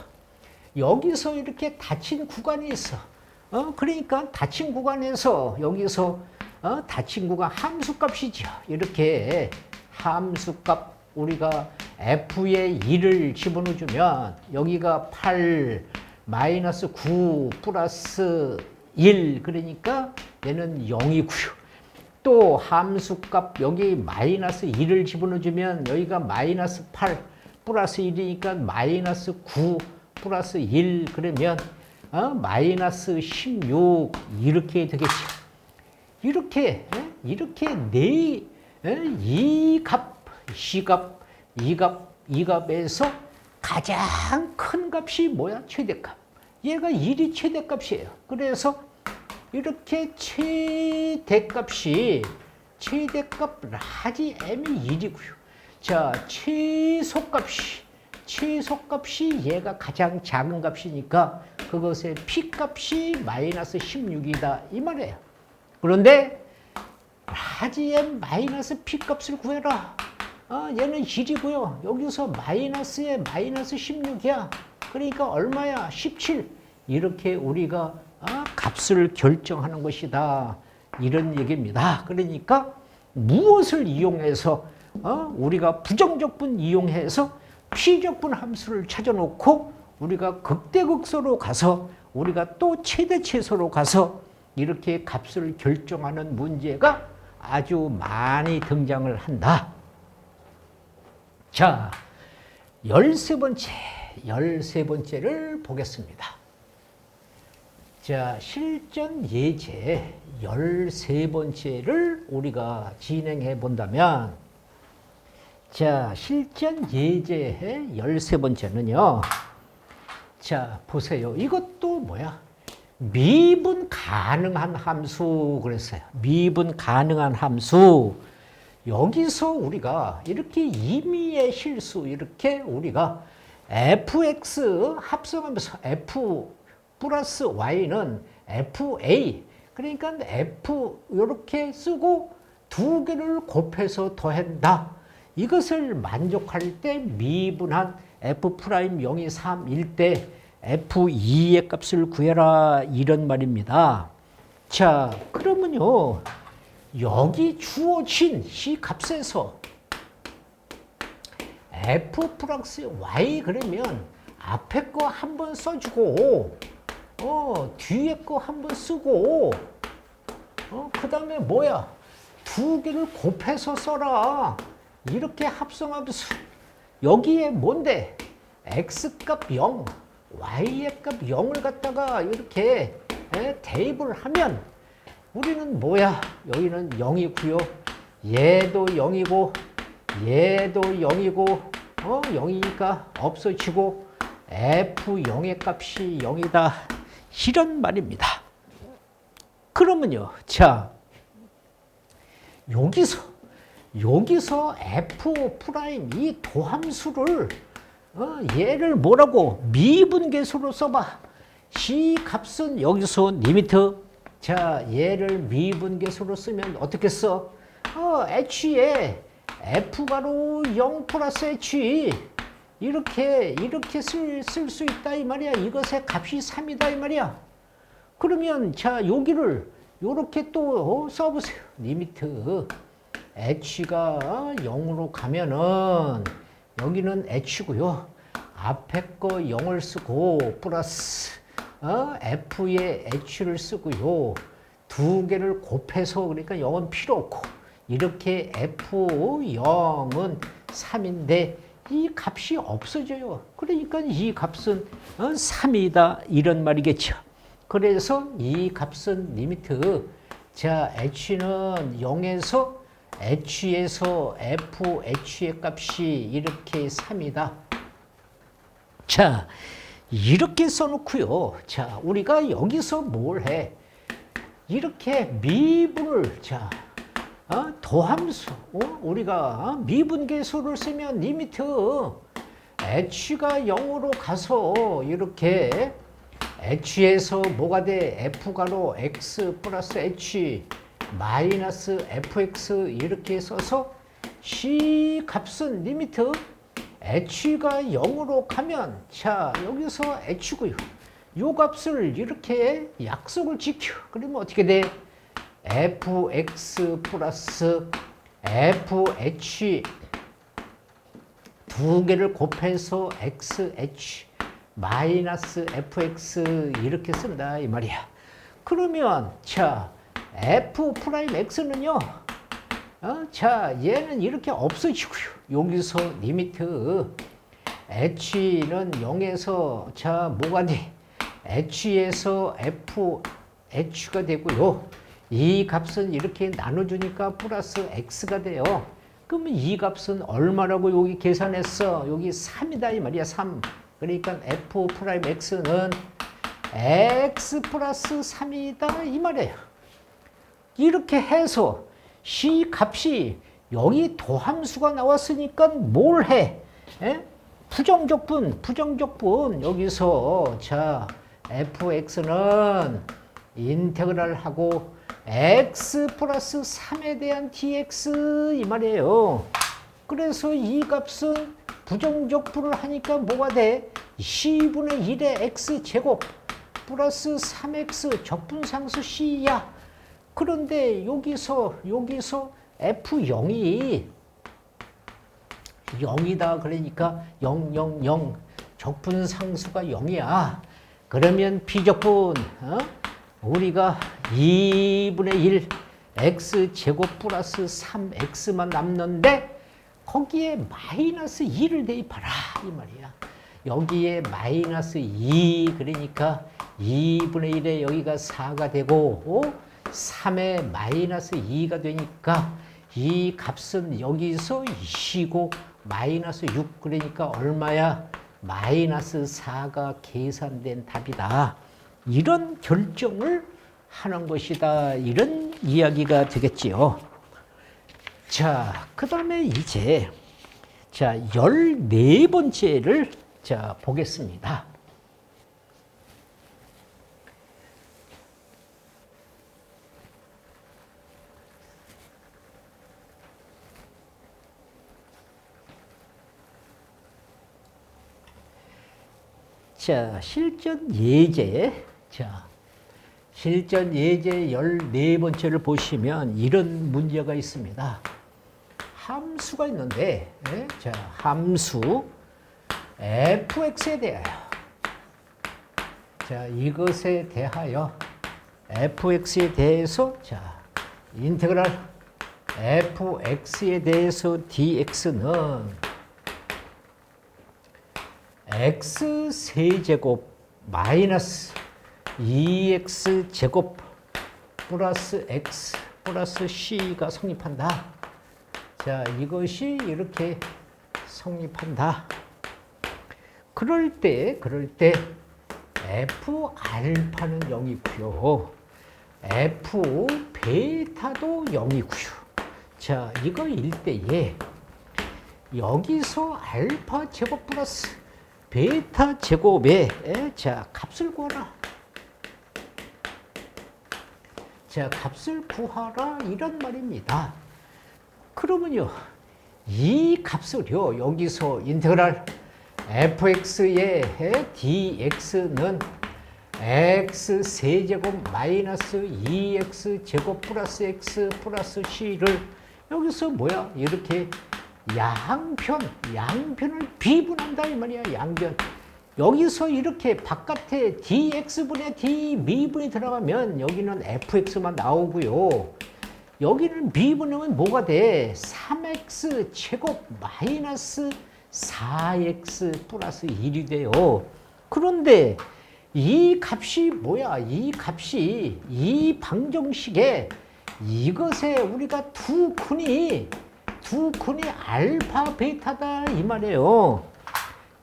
여기서 이렇게 닫힌 구간이 있어. 그러니까 닫힌 구간에서 여기서 닫힌 구간 함수값이죠. 이렇게 함수값 우리가 f에 2를 집어넣어주면 여기가 8 마이너스 9 플러스 1 그러니까 얘는 0이고요. 또 함수값 여기 마이너스 2를 집어넣어주면 여기가 마이너스 8 플러스 1이니까 마이너스 9 플러스 1 그러면 마이너스 16 이렇게 되겠죠. 이렇게 이 값, C값, 이 값에서 가장 큰 값이 뭐야? 최대값. 얘가 1이 최대값이에요. 그래서 이렇게 최대값이 최대값 라지 m이 1이고요. 자, 최소값이 얘가 가장 작은 값이니까 그것의 P값이 마이너스 16이다 이 말이에요. 그런데 라지 m 마이너스 P값을 구해라. 얘는 1이고요. 여기서 마이너스에 마이너스 16이야. 그러니까 얼마야? 17. 이렇게 우리가 값을 결정하는 것이다. 이런 얘기입니다. 그러니까 무엇을 이용해서 우리가 부정적분 이용해서 피적분 함수를 찾아놓고 우리가 극대극소로 가서 우리가 또 최대최소로 가서 이렇게 값을 결정하는 문제가 아주 많이 등장을 한다. 자, 13번째를 보겠습니다. 자, 실전 예제 13번째를 우리가 진행해 본다면 자, 실전 예제의 13번째는요. 자, 보세요. 이것도 뭐야? 미분 가능한 함수 그랬어요. 미분 가능한 함수. 여기서 우리가 이렇게 임의의 실수 이렇게 우리가 fx 합성하면서 f 플러스 y는 fa 그러니까 f 이렇게 쓰고 두 개를 곱해서 더한다. 이것을 만족할 때 미분한 f 프라임 0이 3일 때 f2의 값을 구해라 이런 말입니다. 자, 그러면요. 여기 주어진 이 값에서 f 플러스 y 그러면 앞에 거 한번 써주고 뒤에 거 한번 쓰고 그 다음에 뭐야? 두 개를 곱해서 써라. 이렇게 합성하면서 여기에 뭔데? x값 0, y의 값 0을 갖다가 이렇게 대입을 하면 우리는 뭐야? 여기는 0이고요. 얘도 0이고 얘도 0이고 0이니까 없어지고 f0의 값이 0이다. 이런 말입니다. 그러면요. 자, 여기서 f 프라임 이 도함수를 얘를 뭐라고 미분계수로 써봐. 이 값은 여기서 리미트. 자, 얘를 미분계수로 쓰면 어떻게 써? h에 f가로 0 플러스 h 이렇게 쓸 수 있다 이 말이야. 이것의 값이 3이다 이 말이야. 그러면 자, 여기를 요렇게 또 써보세요. 리미트 h가 0으로 가면은 여기는 h고요. 앞에 거 0을 쓰고 플러스 f에 h를 쓰고요. 두 개를 곱해서 그러니까 0은 필요 없고 이렇게 f0은 3인데 이 값이 없어져요. 그러니까 이 값은 3이다 이런 말이겠죠. 그래서 이 값은 리미트 자 h는 0에서 h에서 fh의 값이 이렇게 3이다. 자, 이렇게 써놓고요. 자, 우리가 여기서 뭘 해? 이렇게 미분을 자 도함수 우리가 미분계수를 쓰면 리미트 h가 0으로 가서 이렇게 h에서 뭐가 돼? f가로 x 플러스 h 마이너스 fx 이렇게 써서 c 값은 리미트 h가 0으로 가면 자 여기서 h고요. 요 값을 이렇게 약속을 지켜. 그러면 어떻게 돼? fx 플러스 fh 두 개를 곱해서 xh 마이너스 fx 이렇게 쓴다 이 말이야. 그러면 자 f 프라임 x는요. 자 얘는 이렇게 없어지고요. 여기서 리미트 h는 0에서 자 뭐가 돼? h에서 fh가 되고요. 이 값은 이렇게 나눠주니까 플러스 x가 돼요. 그러면 이 값은 얼마라고 여기 계산했어? 여기 3이다 이 말이야. 3. 그러니까 f 프라임 x는 x 플러스 3이다 이 말이에요. 이렇게 해서 c 값이 여기 도함수가 나왔으니까 뭘 해? 부정적분 여기서 자 fx는 인테그랄 하고 x 플러스 3에 대한 dx 이 말이에요. 그래서 이 값은 부정적분을 하니까 뭐가 돼? c분의 1의 x제곱 플러스 3x 적분상수 c야. 그런데 여기서 f0이 0이다. 그러니까 0, 0, 0 적분상수가 0이야. 그러면 비적분 우리가 2분의 1 x제곱 플러스 3x만 남는데 거기에 마이너스 2를 대입하라 이 말이야. 여기에 마이너스 2 그러니까 2분의 1에 여기가 4가 되고 3에 마이너스 2가 되니까 이 값은 여기서 2고 마이너스 6 그러니까 얼마야? 마이너스 4가 계산된 답이다. 이런 결정을 하는 것이다. 이런 이야기가 되겠지요. 자, 그 다음에 이제 자 14번째를 자 보겠습니다. 자, 실전 예제. 자, 실전 예제 14번째를 보시면 이런 문제가 있습니다. 함수가 있는데, 자, 함수 fx에 대하여. 자, 이것에 대하여 fx에 대해서 자, 인테그랄 fx에 대해서 dx는 x 세제곱 마이너스 2x 제곱 플러스 x 플러스 c가 성립한다. 자, 이것이 이렇게 성립한다. 그럴 때 f 알파는 0이고요. f 베타도 0이고요. 자, 이거일 때에 여기서 알파 제곱 플러스 베타 제곱에 자 값을 구하라. 자 값을 구하라 이런 말입니다. 그러면요 이 값을요 여기서 인테그랄 fx의 dx는 x 세제곱 마이너스 2x 제곱 플러스 x 플러스 c를 여기서 뭐야 이렇게 양편을 비분한다 이 말이야. 양변. 여기서 이렇게 바깥에 dx분의 d 미분이 들어가면 여기는 fx만 나오고요. 여기는 미분하면 뭐가 돼? 3x 제곱 마이너스 4x 플러스 1이 돼요. 그런데 이 값이 뭐야? 이 값이 이 방정식에 이것에 우리가 두 근이 알파 베타다 이 말이에요.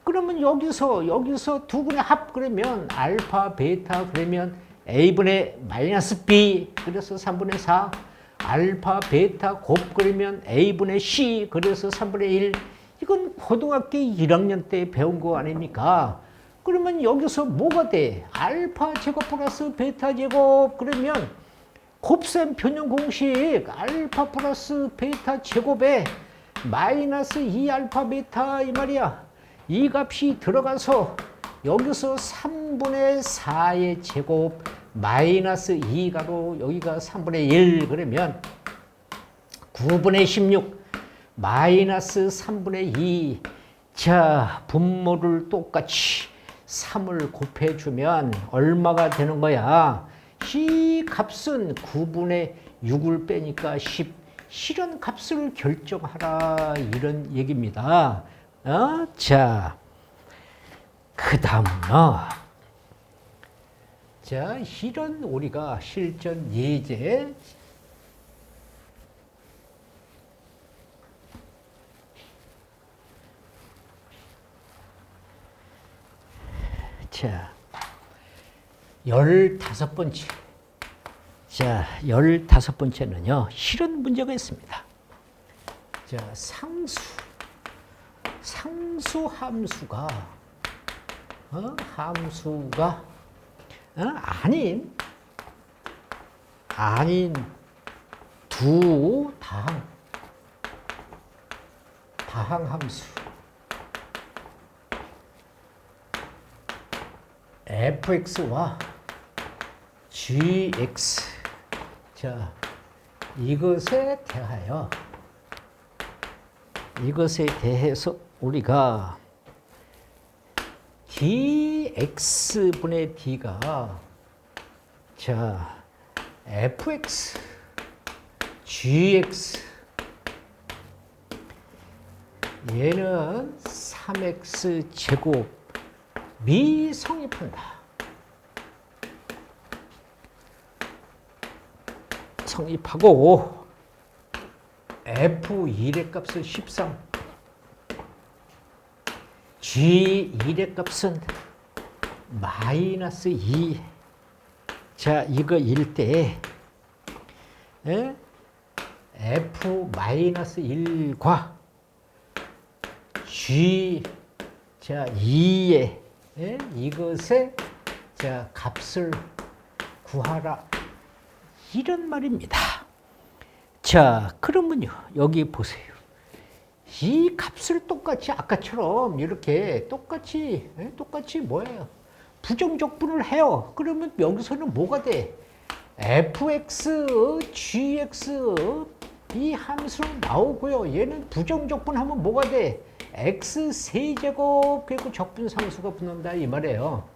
그러면 여기서 두 근의 합 그러면 알파 베타 그러면 a분의 마이너스 b 그래서 3분의 4 알파 베타 곱 그러면 a분의 c 그래서 3분의 1 이건 고등학교 1학년 때 배운 거 아닙니까? 그러면 여기서 뭐가 돼? 알파 제곱 플러스 베타 제곱 그러면 곱셈 변형 공식 알파 플러스 베타 제곱에 마이너스 2알파 베타 이 말이야. 이 값이 들어가서 여기서 3분의 4의 제곱 마이너스 2가로 여기가 3분의 1 그러면 9분의 16 마이너스 3분의 2. 자, 분모를 똑같이 3을 곱해주면 얼마가 되는 거야? 이 값은 9분의 6을 빼니까 10. 실현 값을 결정하라 이런 얘기입니다. 자, 그 다음은 자, 이런 우리가 실전 예제 자, 15번째. 자, 15번째는요, 실현 문제가 있습니다. 자, 상수 함수가, 아닌 두 다항 함수. fx와 gx. 자, 이것에 대해서 우리가 dx분의 d가 자, fx, gx 얘는 3x 제곱 미성립한다. 성립하고 F1의 값은 13, G1의 값은 마이너스 2. 자, 이거 일 때 F-1과 G 자 2의 이것의 자 값을 구하라 이런 말입니다. 자, 그러면요 여기 보세요. 이 값을 똑같이 아까처럼 이렇게 똑같이 뭐예요? 부정적분을 해요. 그러면 여기서는 뭐가 돼? fx, gx 이 함수는 나오고요. 얘는 부정적분하면 뭐가 돼? x 세제곱 그리고 적분상수가 붙는다 이 말이에요.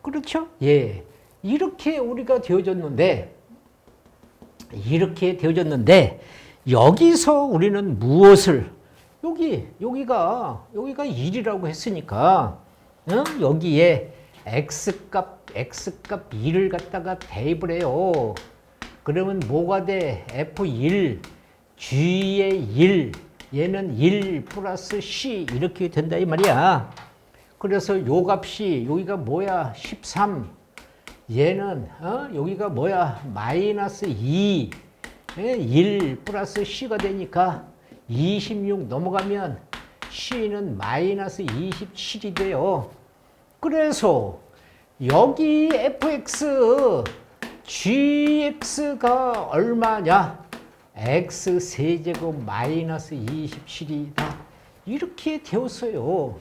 그렇죠? 예, 이렇게 우리가 되어졌는데 여기서 우리는 무엇을 여기가 1이라고 했으니까 여기에 x값 2를 갖다가 대입을 해요. 그러면 뭐가 돼? f1 g의 1 얘는 1 플러스 c 이렇게 된다 이 말이야. 그래서 요 값이 여기가 뭐야? 13. 얘는 여기가 뭐야? 마이너스 2 1 플러스 c가 되니까 26 넘어가면 c는 마이너스 27이 돼요. 그래서 여기 fx gx가 얼마냐? x 세제곱 마이너스 27이다. 이렇게 되었어요.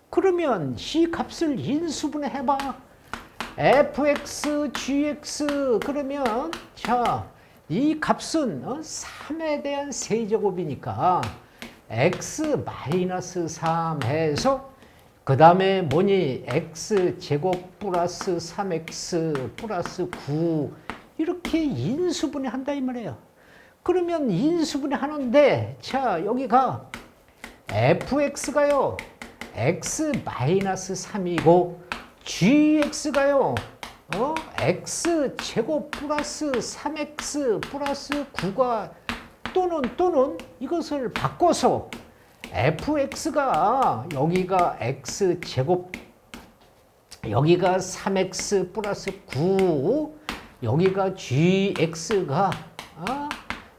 그러면 이 값을 인수분해 해봐. fx, gx 그러면 자, 이 값은 3에 대한 세제곱이니까 x 마이너스 3 해서 그 다음에 뭐니? x제곱 플러스 3x 플러스 9 이렇게 인수분해 한다 이 말이에요. 그러면 인수분해 하는데 자, 여기가 fx가요 x 마이너스 3이고 gx가요 x제곱 플러스 3x 플러스 9가 또는 이것을 바꿔서 fx가 여기가 x제곱 여기가 3x 플러스 9 여기가 gx가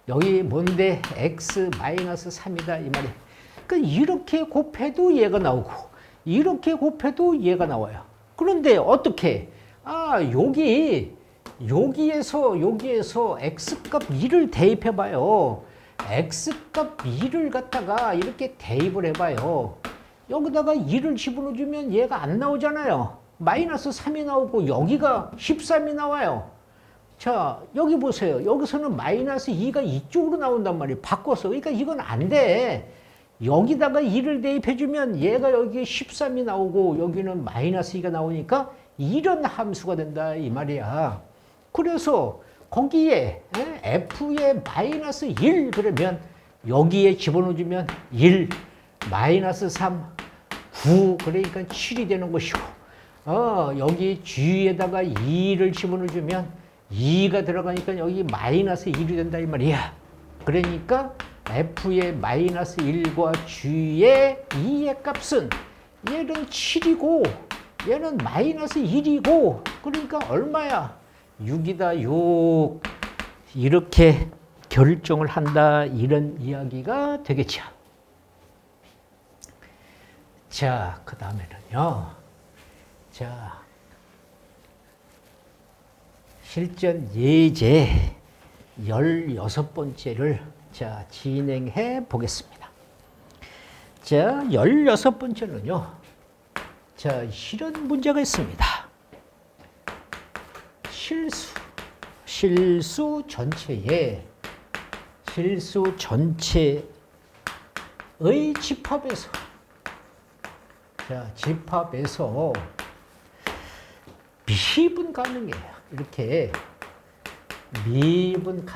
여기 뭔데 x 마이너스 3이다 이 말이야. 그러니까 이렇게 곱해도 얘가 나오고 이렇게 곱해도 얘가 나와요. 그런데 어떻게 여기 여기에서 x값 2를 대입해 봐요. x값 2를 갖다가 이렇게 대입을 해봐요. 여기다가 2를 집어넣어주면 얘가 안 나오잖아요. 마이너스 3이 나오고 여기가 13이 나와요. 자, 여기 보세요. 여기서는 마이너스 2가 이쪽으로 나온단 말이에요. 바꿔서. 그러니까 이건 안 돼. 여기다가 2를 대입해주면 얘가 여기 13이 나오고 여기는 마이너스 2가 나오니까 이런 함수가 된다 이 말이야. 그래서 거기에 f의 마이너스 1 그러면 여기에 집어넣어주면 1, 마이너스 3, 9 그러니까 7이 되는 것이고 여기 g에다가 2를 집어넣어주면 2가 들어가니까 여기 마이너스 1이 된다 이 말이야. 그러니까 f의 마이너스 1과 g의 2의 값은 얘는 7이고 얘는 마이너스 1이고 그러니까 얼마야? 6이다 6. 이렇게 결정을 한다 이런 이야기가 되겠죠. 자, 그 다음에는요. 자, 실전 예제 16번째를 자, 진행해 보겠습니다. 자, 16번째는요. 자, 이런 문제가 있습니다. 실수 전체의 집합에서 자, 집합에서 미분 가능해요. 이렇게 미분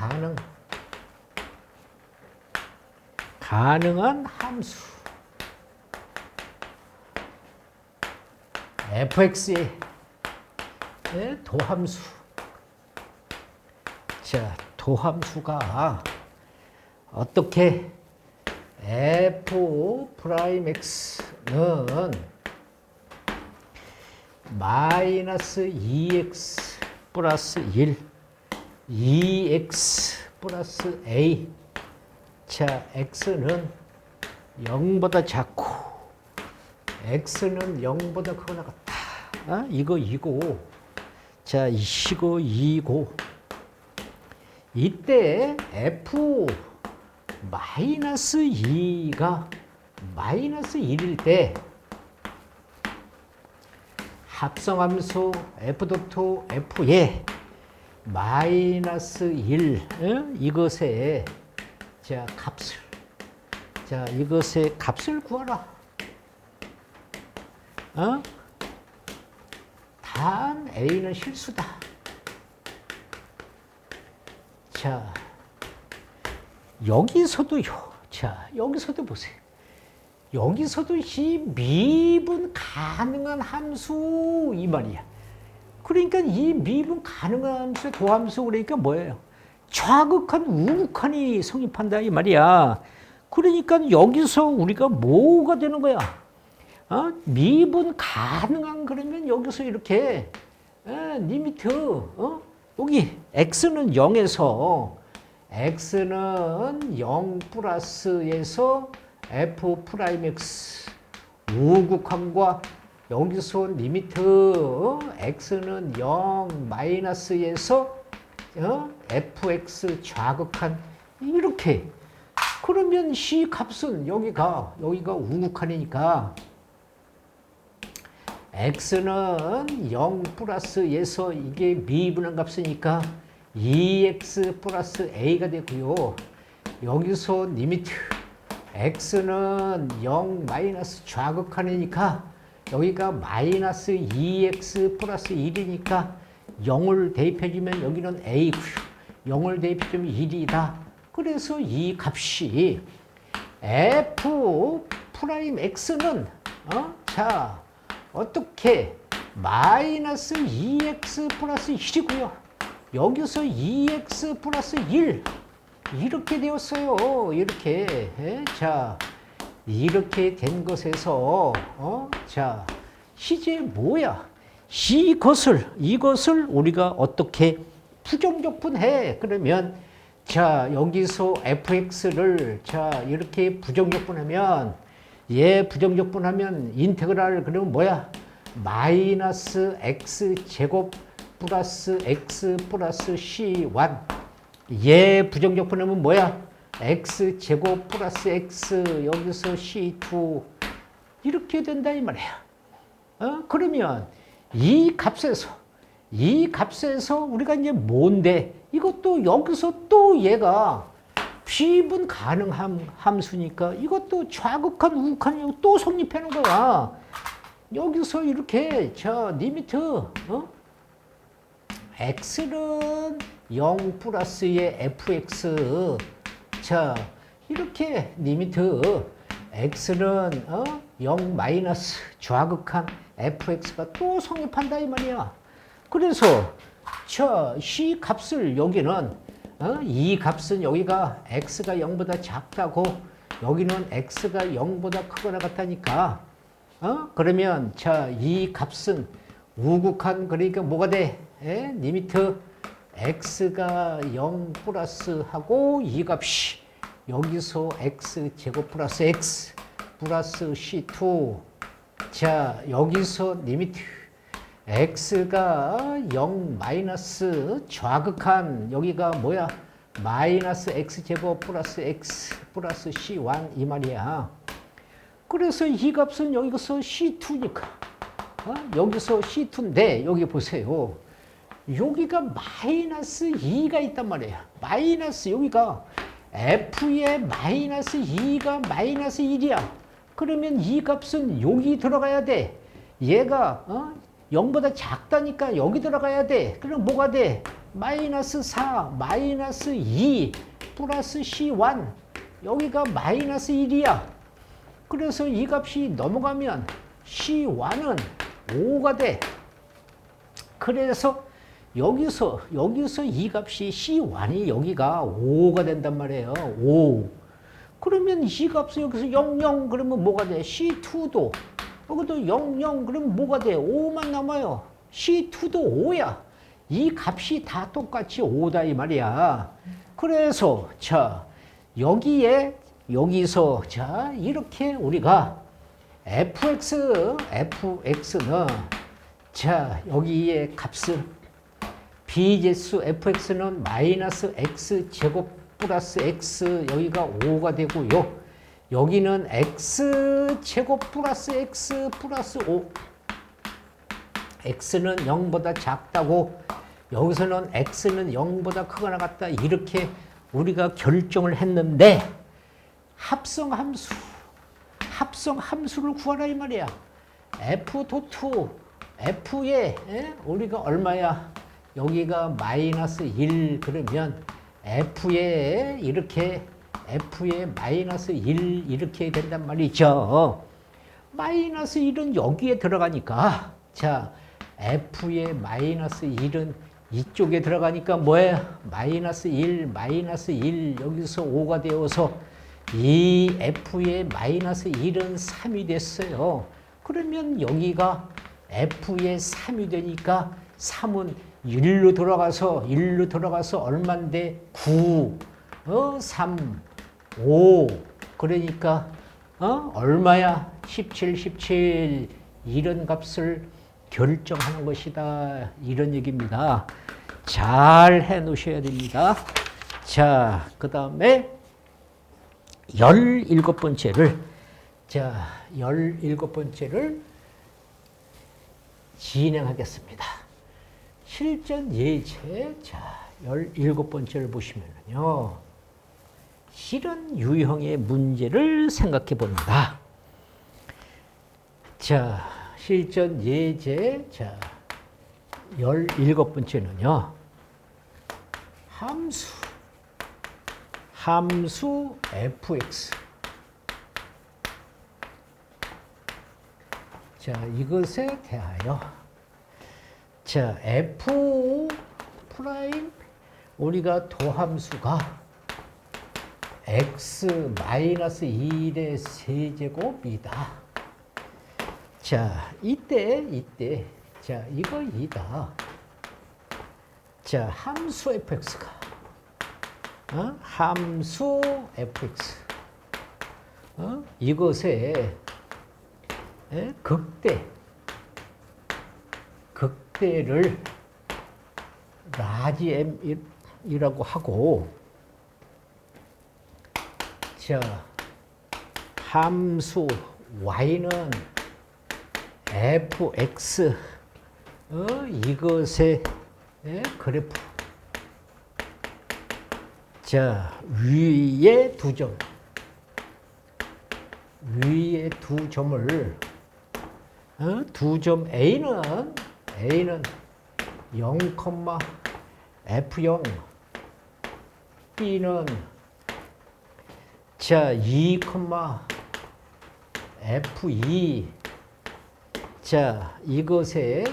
가능한 함수 fx의 도함수. 자, 도함수가 어떻게 f'x는 마이너스 2x 플러스 1, 2x 플러스 a. 자, x는 0보다 작고 x는 0보다 크거나 같다. 이거 2고 자, 이거 이때 f 마이너스 2가 마이너스 1일 때 합성함수 f.f의 마이너스 1 이것의 자, 이것의 값을 구하라. 단 a는 실수다. 자, 여기서도요. 자, 여기서도 보세요. 여기서도 이 미분 가능한 함수 이 말이야. 그러니까 이 미분 가능한 함수의 도함수 그러니까 뭐예요? 좌극한 우극한이 성립한다 이 말이야. 그러니까 여기서 우리가 뭐가 되는 거야? 미분 가능한 그러면 여기서 이렇게 리미트 여기 x는 0에서 x는 0 플러스에서 f 프라임 x 우극함과 여기서 리미트 x는 0 마이너스에서 fx 좌극한 이렇게 그러면 이 값은 여기가 우극한이니까 x는 0 플러스에서 이게 미분한 값이니까 2x 플러스 a가 되고요. 여기서 리미트 x는 0 마이너스 좌극한이니까 여기가 마이너스 2x 플러스 1이니까 0을 대입해주면 여기는 a고요. 0을 대입해주면 1이다. 그래서 이 값이 f 프라임 x는 자 어떻게 마이너스 2x 플러스 1이고요. 여기서 2x 플러스 1 이렇게 되었어요. 이렇게 자 이렇게 된 것에서 자 이제 뭐야? 이것을 우리가 어떻게 부정적분해? 그러면 자 여기서 fx를 자 이렇게 부정적분하면 부정적분하면 인테그랄 그러면 뭐야? 마이너스 x 제곱 플러스 x 플러스 c1. 얘 부정적 분해면 뭐야? x제곱 플러스 x 여기서 c2 이렇게 된다 이 말이야. 그러면 이 값에서 우리가 이제 뭔데 이것도 여기서 또 얘가 비분 가능한 함수니까 이것도 좌극한 우극한 또 성립하는 거야. 여기서 이렇게 자 리미트 x는 0 플러스의 fx 자 이렇게 리미트 x는 0 마이너스 좌극한 fx가 또 성립한다 이 말이야. 그래서 자 c 값을 여기는 이 값은 여기가 x가 0보다 작다고 여기는 x가 0보다 크거나 같다니까 그러면 자 이 값은 우극한 그러니까 뭐가 돼? 리미트 x가 0 플러스 하고 이 값이 여기서 x 제곱 플러스 x 플러스 c2 자 여기서 리미트 x가 0 마이너스 좌극한 여기가 뭐야? 마이너스 x제곱 플러스 x 플러스 c1 이 말이야. 그래서 이 값은 여기서 c2니까 여기서 c2인데 여기 보세요. 여기가 마이너스 2가 있단 말이야. 마이너스 여기가 f의 마이너스 2가 마이너스 1이야. 그러면 이 값은 여기 들어가야 돼. 얘가 0보다 작다니까 여기 들어가야 돼. 그럼 뭐가 돼? 마이너스 4, 마이너스 2, 플러스 C1. 여기가 마이너스 1이야. 그래서 이 값이 넘어가면 C1은 5가 돼. 그래서 여기서 이 값이 C1이 여기가 5가 된단 말이에요. 5. 그러면 이 값이 여기서 0, 0 그러면 뭐가 돼? C2도 여기도 0, 0 그러면 뭐가 돼? 5만 남아요. C2도 5야. 이 값이 다 똑같이 5다 이 말이야. 그래서 자 여기서 자 이렇게 우리가 fx는 자 여기에 값을 비제수 fx는 마이너스 x 제곱 플러스 x 여기가 5가 되고요. 여기는 x제곱 플러스 x 플러스 5 x는 0보다 작다고 여기서는 x는 0보다 크거나 같다 이렇게 우리가 결정을 했는데 합성함수를 구하라 이 말이야. f 도트 f에 우리가 얼마야? 여기가 마이너스 1 그러면 f에 이렇게 f에 마이너스 1 이렇게 된단 말이죠. 마이너스 1은 여기에 들어가니까 자 f에 마이너스 1은 이쪽에 들어가니까 뭐예요? 마이너스 1 여기서 5가 되어서 이 f에 마이너스 1은 3이 됐어요. 그러면 여기가 f에 3이 되니까 3은 1로 들어가서 얼만데 9 3 5 그러니까 얼마야? 17 이런 값을 결정하는 것이다 이런 얘기입니다. 잘 해 놓으셔야 됩니다. 자, 그 다음에 17번째를 진행하겠습니다. 실전 예제 자 17번째를 보시면요. 실은 유형의 문제를 생각해 봅니다. 자, 실전 예제 자 17번째는요. 함수 fx 자, 이것에 대하여 자, f 프라임 우리가 도함수가 x 마이너스 1의 세제곱이다. 자, 이때 자, 이거 2다. 자, 함수 fx가 함수 fx 이것에 극대를 라지 M이라고 하고, 자, 함수 y는 fx 이것의 그래프. 자, 위에 두 점, 위에 두 점을 두 점 A는 0, F0, B는 자 2, F2. 자, 이것에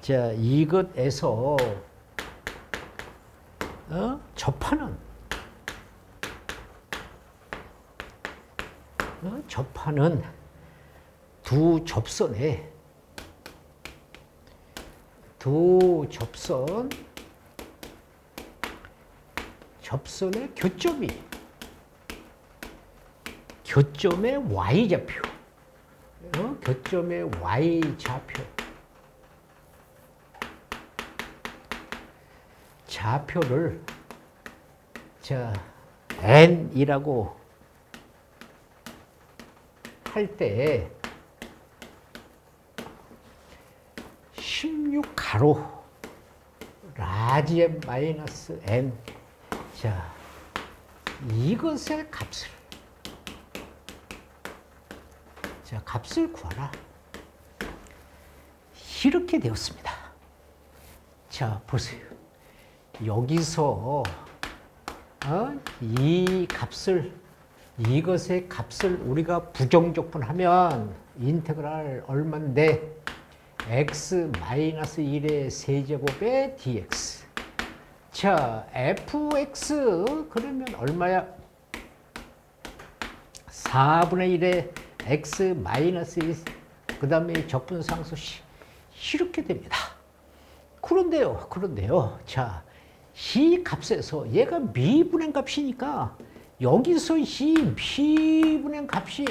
자 이것에서 접하는 두 접선의 접선의 교점의 y좌표, 교점의 y좌표, 좌표를 자 n이라고 할 때 16가로 라지 m 마이너스 n. 자, 이것의 값을 구하라. 이렇게 되었습니다. 자, 보세요. 여기서 이것의 값을 우리가 부정적분하면 인테그랄 얼마인데 x 마이너스 1의 세제곱의 dx. 자, fx 그러면 얼마야? 4분의 1의 x 마이너스 1, 그 다음에 적분상수 c. 이렇게 됩니다. 그런데요. 자, 이 값에서 얘가 미분의 값이니까 여기서 이 미분의 값이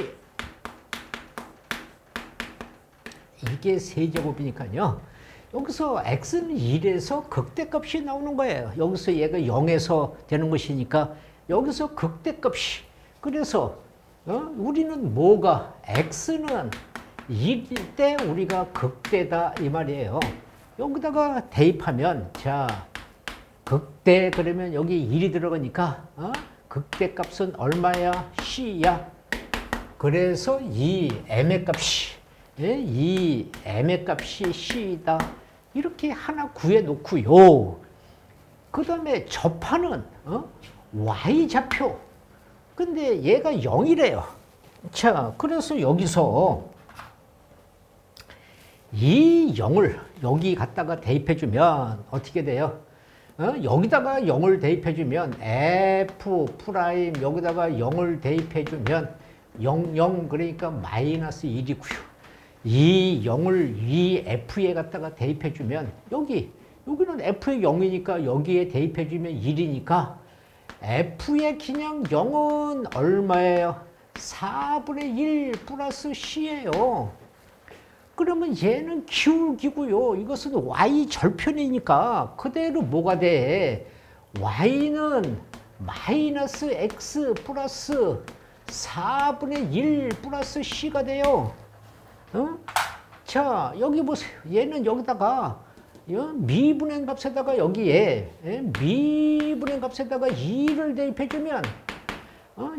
이게 세제곱이니까요. 여기서 x는 1에서 극대값이 나오는 거예요. 여기서 얘가 0에서 되는 것이니까 여기서 극대값이. 그래서 우리는 뭐가 x는 1일 때 우리가 극대다 이 말이에요. 여기다가 대입하면 자 극대 그러면 여기 1이 들어가니까 극대값은 얼마야? c야. 그래서 이 m의 값이 이 m의 값이 c이다. 이렇게 하나 구해 놓고요. 그 다음에 접하는 y좌표. 근데 얘가 0이래요. 자, 그래서 여기서 이 0을 여기 갖다가 대입해주면 어떻게 돼요? 여기다가 0을 대입해주면 f 프라임 여기다가 0을 대입해주면 0, 0 그러니까 마이너스 1이고요. 이 0을 이 f에 갖다가 대입해주면 여기는 f의 0이니까 여기에 대입해주면 1이니까 f의 그냥 0은 얼마예요? 4분의 1 플러스 c예요. 그러면 얘는 기울기고요. 이것은 y 절편이니까 그대로 뭐가 돼? y는 마이너스 x 플러스 4분의 1 플러스 c가 돼요. 자, 여기 보세요. 얘는 여기다가 미분의 값에다가 여기에 미분의 값에다가 2를 대입해주면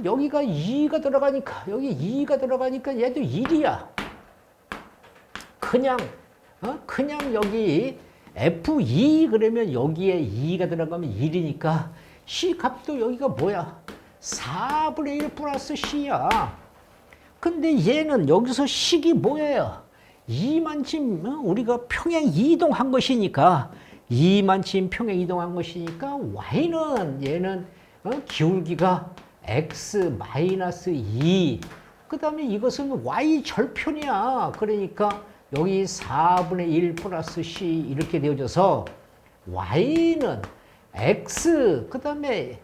여기가 2가 들어가니까 여기 2가 들어가니까 얘도 1이야. 그냥 여기 F2 그러면 여기에 2가 들어가면 1이니까 C 값도 여기가 뭐야? 4분의 1 플러스 C야. 근데 얘는 여기서 식이 뭐예요? 2만큼 우리가 평행 이동한 것이니까 2만큼 평행 이동한 것이니까 Y는 얘는 기울기가 X 마이너스 2. 그 다음에 이것은 Y 절편이야. 그러니까 여기 4분의 1 플러스 C 이렇게 되어져서 Y는 X 그 다음에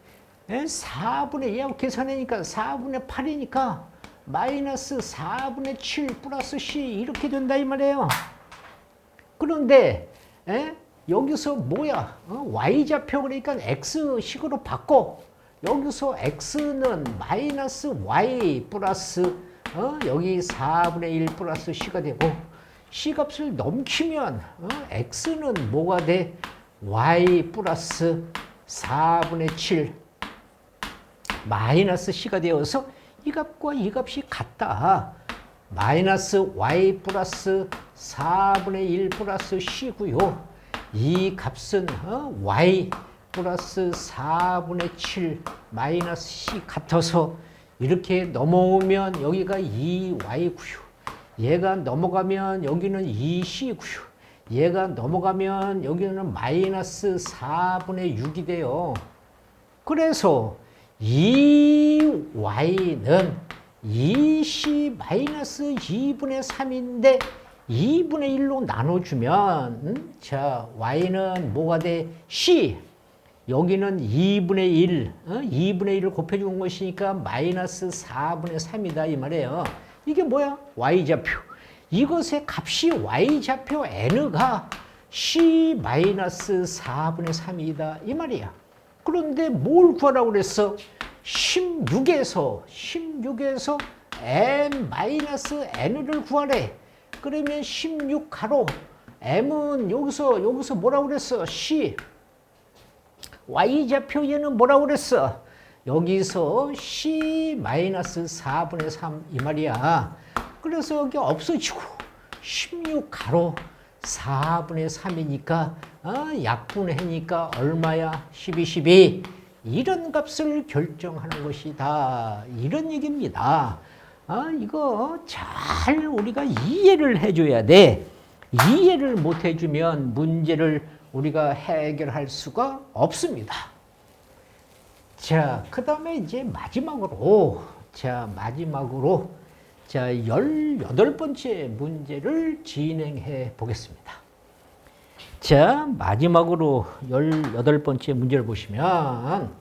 4분의 2하고 계산하니까 4분의 8이니까 마이너스 4분의 7 플러스 C 이렇게 된다 이 말이에요. 그런데 여기서 뭐야? y좌표 그러니까 x식으로 바꿔. 여기서 x는 마이너스 y 플러스 여기 4분의 1 플러스 c가 되고 c 값을 넘기면 x는 뭐가 돼? y 플러스 4분의 7 마이너스 c가 되어서 이 값과 이 값이 같다. 마이너스 y 플러스 4분의 1 플러스 c고요. 이 값은 y 플러스 4분의 7 마이너스 c 같아서 이렇게 넘어오면 여기가 2y고요. 얘가 넘어가면 여기는 2c고요. 얘가 넘어가면 여기는 마이너스 4분의 6이 돼요. 그래서 2y는 2c 마이너스 2분의 3인데 2분의 1로 나눠주면 자 y는 뭐가 돼? c. 여기는 2분의 1, 2분의 1을 곱해준 것이니까 마이너스 4분의 3이다 이 말이에요. 이게 뭐야? y좌표. 이것의 값이 y좌표 n가 c 마이너스 4분의 3이다 이 말이야. 그런데 뭘 구하라고 그랬어? 16에서 m 마이너스 n을 구하래. 그러면 16 가로 m은 여기서 뭐라고 그랬어? c. y좌표 얘는 뭐라고 그랬어? 여기서 c 마이너스 4분의 3 이 말이야. 그래서 여기 없어지고 16 가로 4분의 3이니까 약분해니까 얼마야? 12 이런 값을 결정하는 것이다. 이런 얘기입니다. 이거 잘 우리가 이해를 해줘야 돼. 이해를 못 해주면 문제를 우리가 해결할 수가 없습니다. 자, 그 다음에 이제 마지막으로 18번째 문제를 진행해 보겠습니다. 자, 마지막으로 18번째 문제를 보시면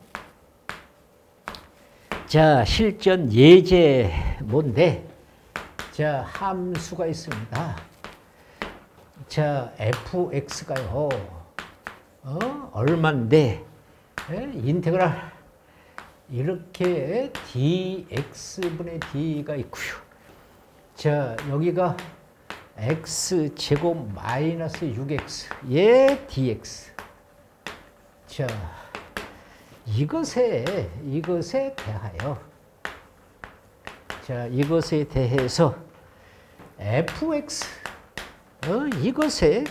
자, 실전 예제 뭔데? 자, 함수가 있습니다. 자, fx가요. 얼만데? 인테그랄 이렇게 dx분의 d가 있고요. 자, 여기가 x제곱 마이너스 6x 예 dx. 자, 이것에 대하여 자, 이것에 대해서 fx 이것의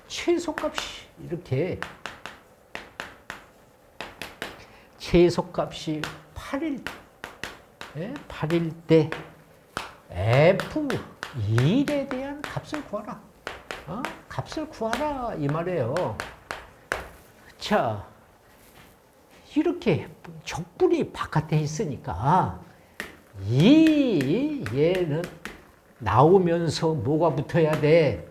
최소값이 이렇게 최소값이 8일 때 f1에 대한 값을 구하라. 값을 구하라 이 말이에요. 자, 이렇게 적분이 바깥에 있으니까 얘는 나오면서 뭐가 붙어야 돼?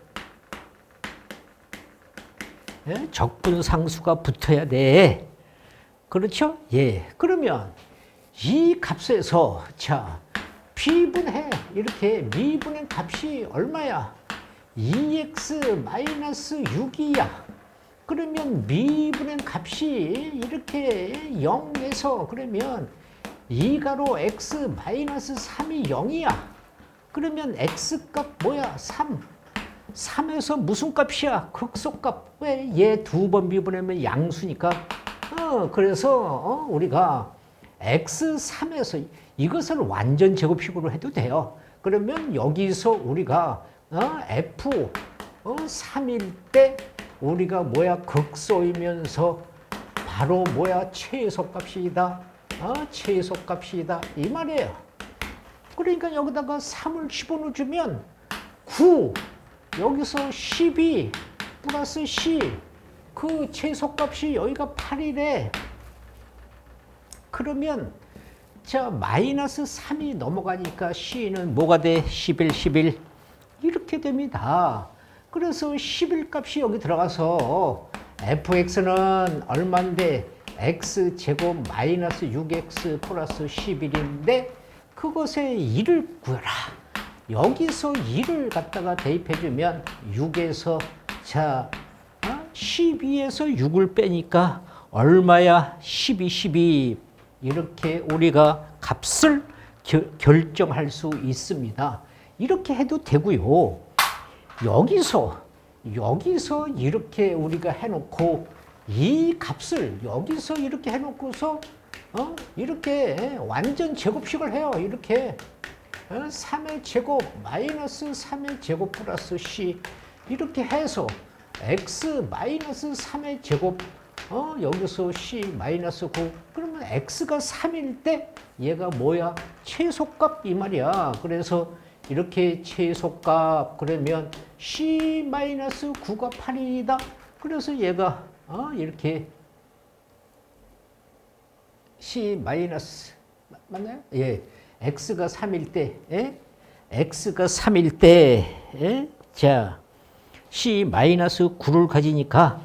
적분 상수가 붙어야 돼. 그렇죠? 예. 그러면 이 값에서 자, 비분해 이렇게 미분의 값이 얼마야? 2x 마이너스 6이야. 그러면 미분의 값이 이렇게 0에서 그러면 2가로 x 마이너스 3이 0이야. 그러면 x값 뭐야? 3. 3에서 무슨 값이야? 극소값. 왜? 얘 2번 미분하면 양수니까. 그래서 우리가 x3에서 이것을 완전 제곱식으로 해도 돼요. 그러면 여기서 우리가 f3일 때 우리가 뭐야? 극소이면서 바로 뭐야? 최소값이다. 최소값이다. 이 말이에요. 그러니까 여기다가 3을 집어넣어주면 9, 여기서 12 플러스 c, 그 최소값이 여기가 8이래. 그러면 자, 마이너스 3이 넘어가니까 c는 뭐가 돼? 11 이렇게 됩니다. 그래서 11 값이 여기 들어가서 fx는 얼마인데 x제곱 마이너스 6x 플러스 11인데 그것에 2를 구해라. 여기서 2를 갖다가 대입해주면 6에서 자, 12에서 6을 빼니까 얼마야? 12. 이렇게 우리가 값을 결정할 수 있습니다. 이렇게 해도 되고요. 여기서 이렇게 우리가 해놓고 이 값을 여기서 이렇게 해놓고서 이렇게 완전 제곱식을 해요. 이렇게 3의 제곱 마이너스 3의 제곱 플러스 c 이렇게 해서 x 마이너스 3의 제곱 여기서 c 마이너스 9 그러면 x가 3일 때 얘가 뭐야? 최소값 이 말이야. 그래서 이렇게 최소값 그러면 c 마이너스 9가 8이다. 그래서 얘가 이렇게 c 마이너스 맞나요? 예, x가 3일 때, x가 3일 때, 자 c 마이너스 9를 가지니까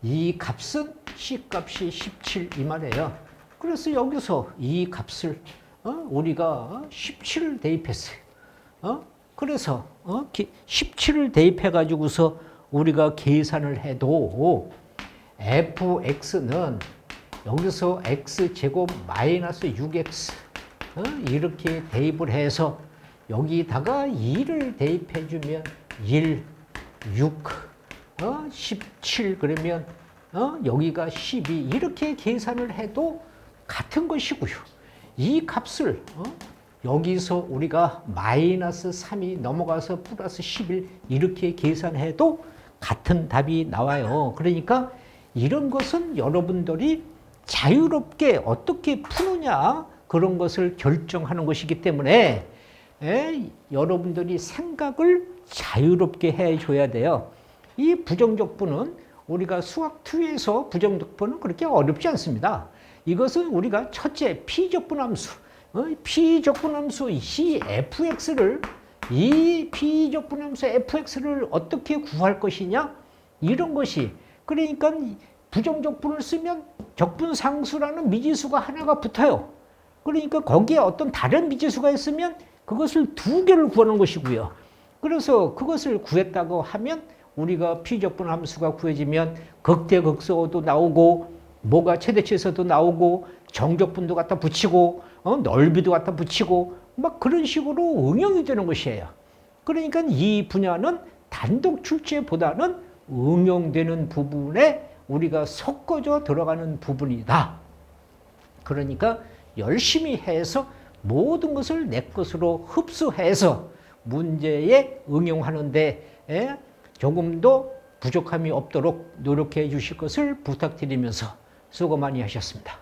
이 값은 c 값이 17 이 말이에요. 그래서 여기서 이 값을 우리가 17을 대입했어요. 그래서 17을 대입해 가지고서 우리가 계산을 해도 fx는 여기서 x제곱 마이너스 6x 이렇게 대입을 해서 여기다가 2를 대입해 주면 1, 6, 17 그러면 여기가 12 이렇게 계산을 해도 같은 것이고요. 이 값을 여기서 우리가 마이너스 3이 넘어가서 플러스 11 이렇게 계산해도 같은 답이 나와요. 그러니까 이런 것은 여러분들이 자유롭게 어떻게 푸느냐 그런 것을 결정하는 것이기 때문에 여러분들이 생각을 자유롭게 해줘야 돼요. 이 부정적분은 우리가 수학2에서 부정적분은 그렇게 어렵지 않습니다. 이것은 우리가 첫째 피적분함수, 피적분함수 fx를 이 피적분함수 fx를 어떻게 구할 것이냐 이런 것이 그러니까 부정적분을 쓰면 적분상수라는 미지수가 하나가 붙어요. 그러니까 거기에 어떤 다른 미지수가 있으면 그것을 2개를 구하는 것이고요. 그래서 그것을 구했다고 하면 우리가 피적분 함수가 구해지면 극대극소도 나오고 뭐가 최대치에서도 나오고 정적분도 갖다 붙이고 넓이도 갖다 붙이고 막 그런 식으로 응용이 되는 것이에요. 그러니까 이 분야는 단독 출제보다는 응용되는 부분에 우리가 섞어져 들어가는 부분이다. 그러니까 열심히 해서 모든 것을 내 것으로 흡수해서 문제에 응용하는데 조금 더 부족함이 없도록 노력해 주실 것을 부탁드리면서 수고 많이 하셨습니다.